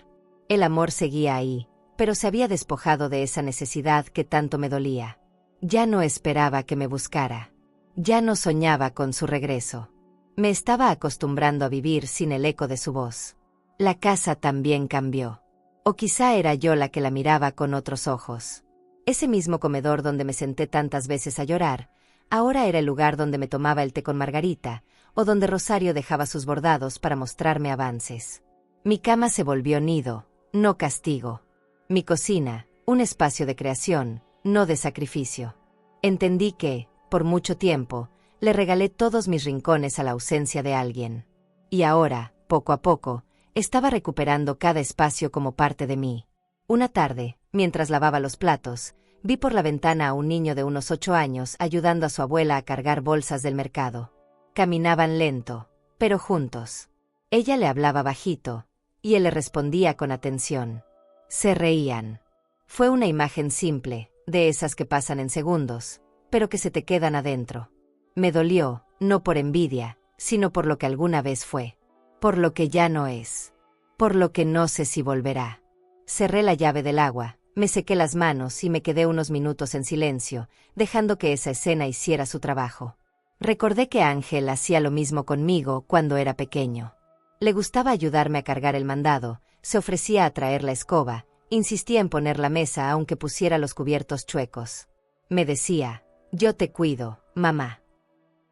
El amor seguía ahí, pero se había despojado de esa necesidad que tanto me dolía. Ya no esperaba que me buscara. Ya no soñaba con su regreso. Me estaba acostumbrando a vivir sin el eco de su voz. La casa también cambió. O quizá era yo la que la miraba con otros ojos. Ese mismo comedor donde me senté tantas veces a llorar, ahora era el lugar donde me tomaba el té con Margarita, o donde Rosario dejaba sus bordados para mostrarme avances. Mi cama se volvió nido, no castigo. Mi cocina, un espacio de creación, no de sacrificio. Entendí que, por mucho tiempo, le regalé todos mis rincones a la ausencia de alguien. Y ahora, poco a poco, estaba recuperando cada espacio como parte de mí. Una tarde, mientras lavaba los platos, vi por la ventana a un niño de unos 8 años ayudando a su abuela a cargar bolsas del mercado. Caminaban lento, pero juntos. Ella le hablaba bajito, y él le respondía con atención. Se reían. Fue una imagen simple, de esas que pasan en segundos, pero que se te quedan adentro. Me dolió, no por envidia, sino por lo que alguna vez fue. Por lo que ya no es. Por lo que no sé si volverá. Cerré la llave del agua, me sequé las manos y me quedé unos minutos en silencio, dejando que esa escena hiciera su trabajo. Recordé que Ángel hacía lo mismo conmigo cuando era pequeño. Le gustaba ayudarme a cargar el mandado, se ofrecía a traer la escoba, insistía en poner la mesa aunque pusiera los cubiertos chuecos. Me decía, yo te cuido, mamá.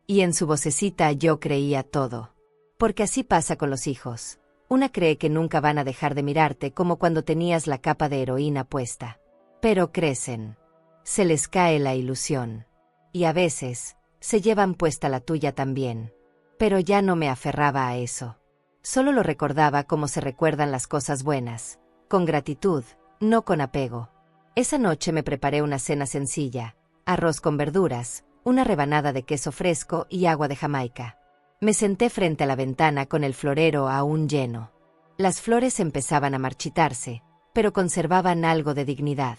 Y en su vocecita yo creía todo. Porque así pasa con los hijos. Una cree que nunca van a dejar de mirarte como cuando tenías la capa de heroína puesta. Pero crecen. Se les cae la ilusión. Y a veces, se llevan puesta la tuya también. Pero ya no me aferraba a eso. Solo lo recordaba como se recuerdan las cosas buenas. Con gratitud, no con apego. Esa noche me preparé una cena sencilla. Arroz con verduras, una rebanada de queso fresco y agua de Jamaica. Me senté frente a la ventana con el florero aún lleno. Las flores empezaban a marchitarse, pero conservaban algo de dignidad.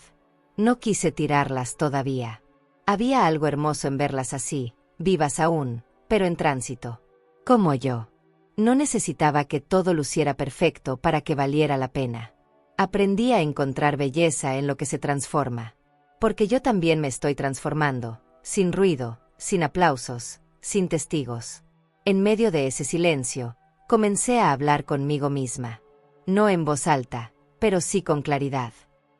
No quise tirarlas todavía. Había algo hermoso en verlas así, vivas aún, pero en tránsito. Como yo. No necesitaba que todo luciera perfecto para que valiera la pena. Aprendí a encontrar belleza en lo que se transforma. Porque yo también me estoy transformando, sin ruido, sin aplausos, sin testigos. En medio de ese silencio, comencé a hablar conmigo misma. No en voz alta, pero sí con claridad.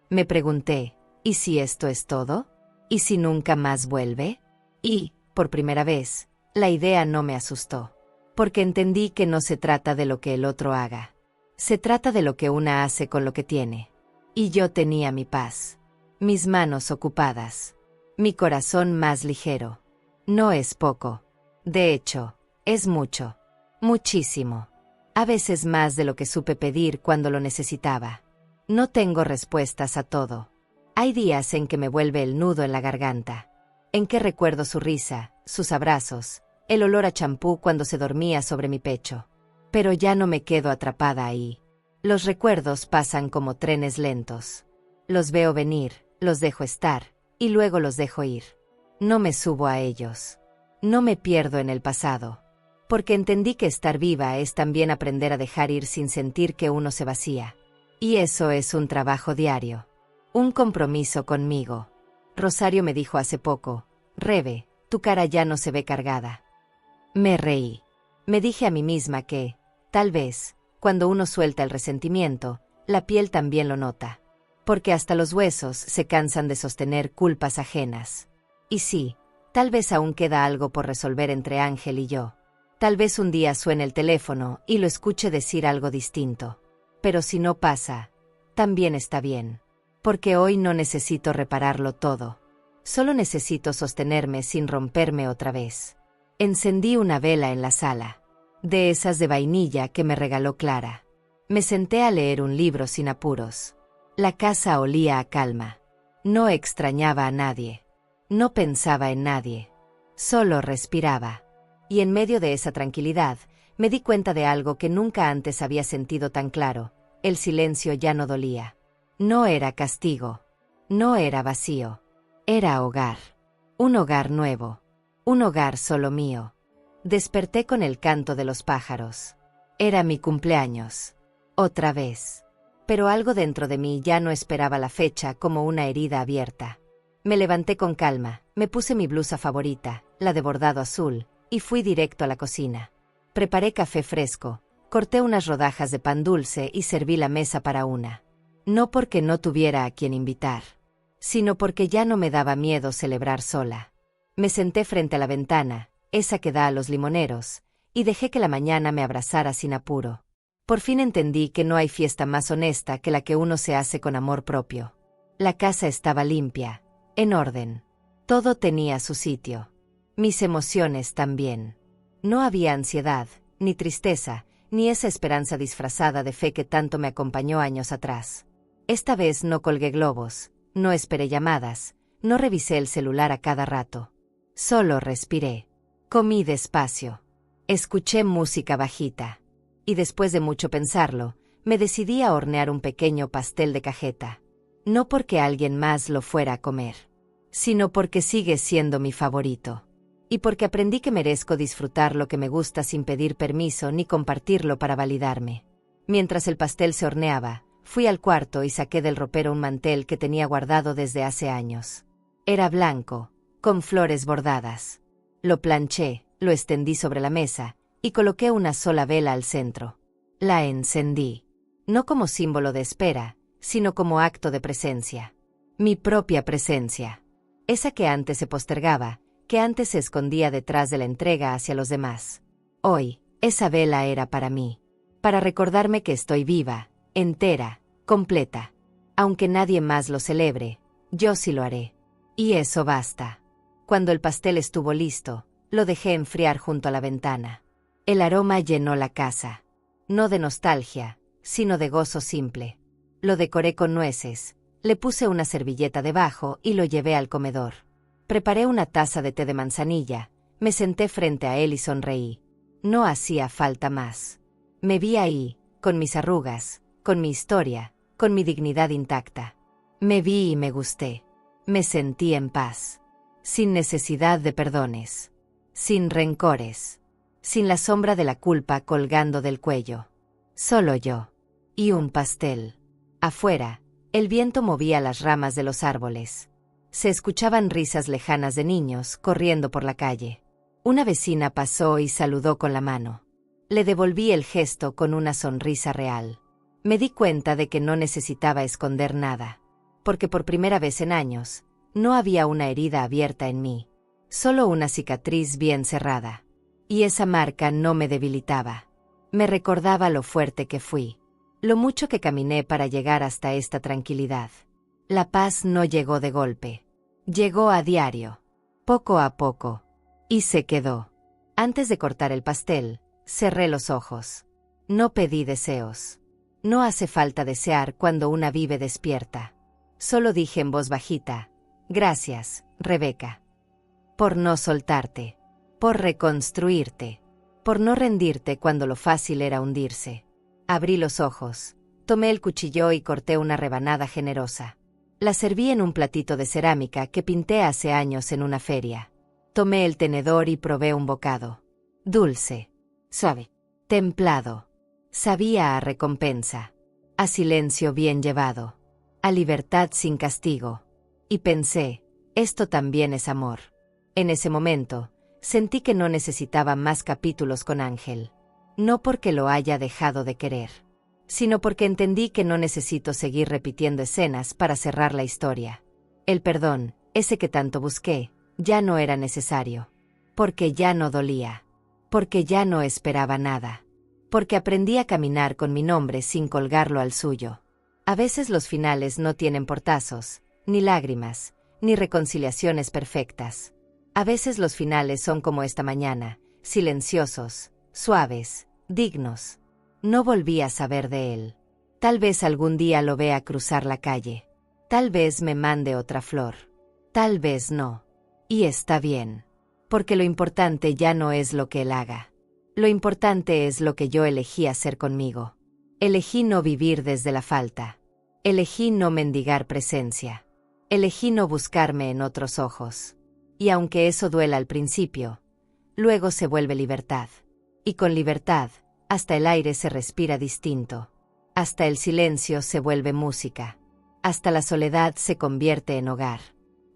Me pregunté, ¿y si esto es todo? ¿Y si nunca más vuelve? Y, por primera vez, la idea no me asustó. Porque entendí que no se trata de lo que el otro haga. Se trata de lo que una hace con lo que tiene. Y yo tenía mi paz. Mis manos ocupadas. Mi corazón más ligero. No es poco. De hecho, es mucho. Muchísimo. A veces más de lo que supe pedir cuando lo necesitaba. No tengo respuestas a todo. Hay días en que me vuelve el nudo en la garganta. En que recuerdo su risa, sus abrazos, el olor a champú cuando se dormía sobre mi pecho. Pero ya no me quedo atrapada ahí. Los recuerdos pasan como trenes lentos. Los veo venir, los dejo estar, y luego los dejo ir. No me subo a ellos. No me pierdo en el pasado. Porque entendí que estar viva es también aprender a dejar ir sin sentir que uno se vacía. Y eso es un trabajo diario. Un compromiso conmigo. Rosario me dijo hace poco, Rebe, tu cara ya no se ve cargada. Me reí. Me dije a mí misma que, tal vez, cuando uno suelta el resentimiento, la piel también lo nota. Porque hasta los huesos se cansan de sostener culpas ajenas. Y sí, tal vez aún queda algo por resolver entre Ángel y yo. Tal vez un día suene el teléfono y lo escuche decir algo distinto. Pero si no pasa, también está bien. Porque hoy no necesito repararlo todo. Solo necesito sostenerme sin romperme otra vez. Encendí una vela en la sala. De esas de vainilla que me regaló Clara. Me senté a leer un libro sin apuros. La casa olía a calma. No extrañaba a nadie. No pensaba en nadie. Solo respiraba. Y en medio de esa tranquilidad, me di cuenta de algo que nunca antes había sentido tan claro. El silencio ya no dolía. No era castigo. No era vacío. Era hogar. Un hogar nuevo. Un hogar solo mío. Desperté con el canto de los pájaros. Era mi cumpleaños. Otra vez. Pero algo dentro de mí ya no esperaba la fecha como una herida abierta. Me levanté con calma, me puse mi blusa favorita, la de bordado azul, y fui directo a la cocina. Preparé café fresco, corté unas rodajas de pan dulce y serví la mesa para una. No porque no tuviera a quien invitar, sino porque ya no me daba miedo celebrar sola. Me senté frente a la ventana, esa que da a los limoneros, y dejé que la mañana me abrazara sin apuro. Por fin entendí que no hay fiesta más honesta que la que uno se hace con amor propio. La casa estaba limpia, en orden. Todo tenía su sitio. Mis emociones también. No había ansiedad, ni tristeza, ni esa esperanza disfrazada de fe que tanto me acompañó años atrás. Esta vez no colgué globos, no esperé llamadas, no revisé el celular a cada rato. Solo respiré. Comí despacio. Escuché música bajita. Y después de mucho pensarlo, me decidí a hornear un pequeño pastel de cajeta. No porque alguien más lo fuera a comer, sino porque sigue siendo mi favorito. Y porque aprendí que merezco disfrutar lo que me gusta sin pedir permiso ni compartirlo para validarme. Mientras el pastel se horneaba, fui al cuarto y saqué del ropero un mantel que tenía guardado desde hace años. Era blanco, con flores bordadas. Lo planché, lo extendí sobre la mesa, y coloqué una sola vela al centro. La encendí. No como símbolo de espera, sino como acto de presencia. Mi propia presencia. Esa que antes se postergaba, que antes se escondía detrás de la entrega hacia los demás. Hoy, esa vela era para mí. Para recordarme que estoy viva, entera, completa. Aunque nadie más lo celebre, yo sí lo haré. Y eso basta. Cuando el pastel estuvo listo, lo dejé enfriar junto a la ventana. El aroma llenó la casa. No de nostalgia, sino de gozo simple. Lo decoré con nueces, le puse una servilleta debajo y lo llevé al comedor. Preparé una taza de té de manzanilla, me senté frente a él y sonreí. No hacía falta más. Me vi ahí, con mis arrugas, con mi historia, con mi dignidad intacta. Me vi y me gusté. Me sentí en paz. Sin necesidad de perdones. Sin rencores. Sin la sombra de la culpa colgando del cuello. Solo yo. Y un pastel. Afuera, el viento movía las ramas de los árboles. Se escuchaban risas lejanas de niños corriendo por la calle. Una vecina pasó y saludó con la mano. Le devolví el gesto con una sonrisa real. Me di cuenta de que no necesitaba esconder nada. Porque por primera vez en años, no había una herida abierta en mí. Solo una cicatriz bien cerrada. Y esa marca no me debilitaba. Me recordaba lo fuerte que fui. Lo mucho que caminé para llegar hasta esta tranquilidad. La paz no llegó de golpe. Llegó a diario. Poco a poco. Y se quedó. Antes de cortar el pastel, cerré los ojos. No pedí deseos. No hace falta desear cuando una vive despierta. Solo dije en voz bajita, gracias, Rebeca. Por no soltarte. Por reconstruirte. Por no rendirte cuando lo fácil era hundirse. Abrí los ojos. Tomé el cuchillo y corté una rebanada generosa. La serví en un platito de cerámica que pinté hace años en una feria. Tomé el tenedor y probé un bocado. Dulce. Suave. Templado. Sabía a recompensa. A silencio bien llevado. A libertad sin castigo. Y pensé, esto también es amor. En ese momento, sentí que no necesitaba más capítulos con Ángel. No porque lo haya dejado de querer, sino porque entendí que no necesito seguir repitiendo escenas para cerrar la historia. El perdón, ese que tanto busqué, ya no era necesario. Porque ya no dolía. Porque ya no esperaba nada. Porque aprendí a caminar con mi nombre sin colgarlo al suyo. A veces los finales no tienen portazos, ni lágrimas, ni reconciliaciones perfectas. A veces los finales son como esta mañana, silenciosos, suaves, dignos. No volví a saber de él. Tal vez algún día lo vea cruzar la calle. Tal vez me mande otra flor. Tal vez no. Y está bien. Porque lo importante ya no es lo que él haga. Lo importante es lo que yo elegí hacer conmigo. Elegí no vivir desde la falta. Elegí no mendigar presencia. Elegí no buscarme en otros ojos. Y aunque eso duela al principio, luego se vuelve libertad. Y con libertad, hasta el aire se respira distinto. Hasta el silencio se vuelve música. Hasta la soledad se convierte en hogar.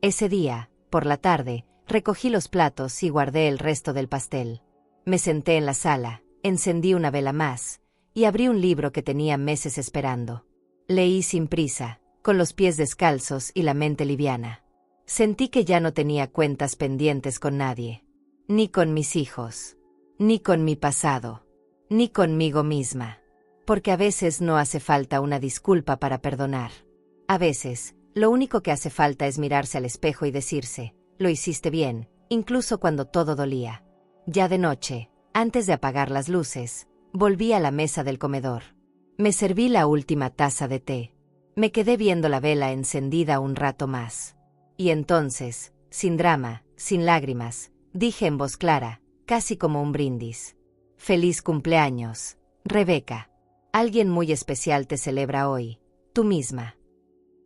Ese día, por la tarde, recogí los platos y guardé el resto del pastel. Me senté en la sala, encendí una vela más, y abrí un libro que tenía meses esperando. Leí sin prisa, con los pies descalzos y la mente liviana. Sentí que ya no tenía cuentas pendientes con nadie. Ni con mis hijos. Ni con mi pasado. Ni conmigo misma. Porque a veces no hace falta una disculpa para perdonar. A veces, lo único que hace falta es mirarse al espejo y decirse, lo hiciste bien, incluso cuando todo dolía. Ya de noche, antes de apagar las luces, volví a la mesa del comedor. Me serví la última taza de té. Me quedé viendo la vela encendida un rato más. Y entonces, sin drama, sin lágrimas, dije en voz clara, casi como un brindis. Feliz cumpleaños, Rebeca. Alguien muy especial te celebra hoy, tú misma.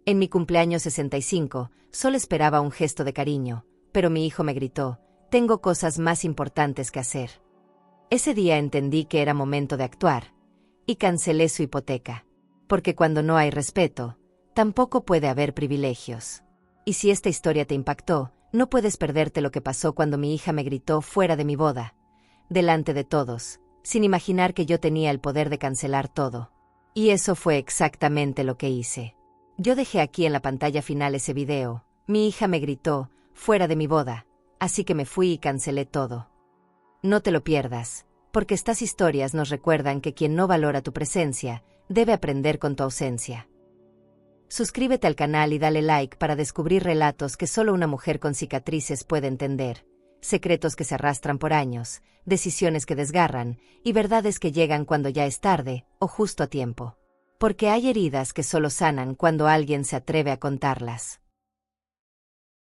En mi cumpleaños 65, solo esperaba un gesto de cariño, pero mi hijo me gritó, tengo cosas más importantes que hacer. Ese día entendí que era momento de actuar, y cancelé su hipoteca. Porque cuando no hay respeto, tampoco puede haber privilegios. Y si esta historia te impactó, no puedes perderte lo que pasó cuando mi hija me gritó fuera de mi boda, delante de todos, sin imaginar que yo tenía el poder de cancelar todo. Y eso fue exactamente lo que hice. Yo dejé aquí en la pantalla final ese video, mi hija me gritó, fuera de mi boda, así que me fui y cancelé todo. No te lo pierdas, porque estas historias nos recuerdan que quien no valora tu presencia, debe aprender con tu ausencia. Suscríbete al canal y dale like para descubrir relatos que solo una mujer con cicatrices puede entender, secretos que se arrastran por años, decisiones que desgarran, y verdades que llegan cuando ya es tarde, o justo a tiempo. Porque hay heridas que solo sanan cuando alguien se atreve a contarlas.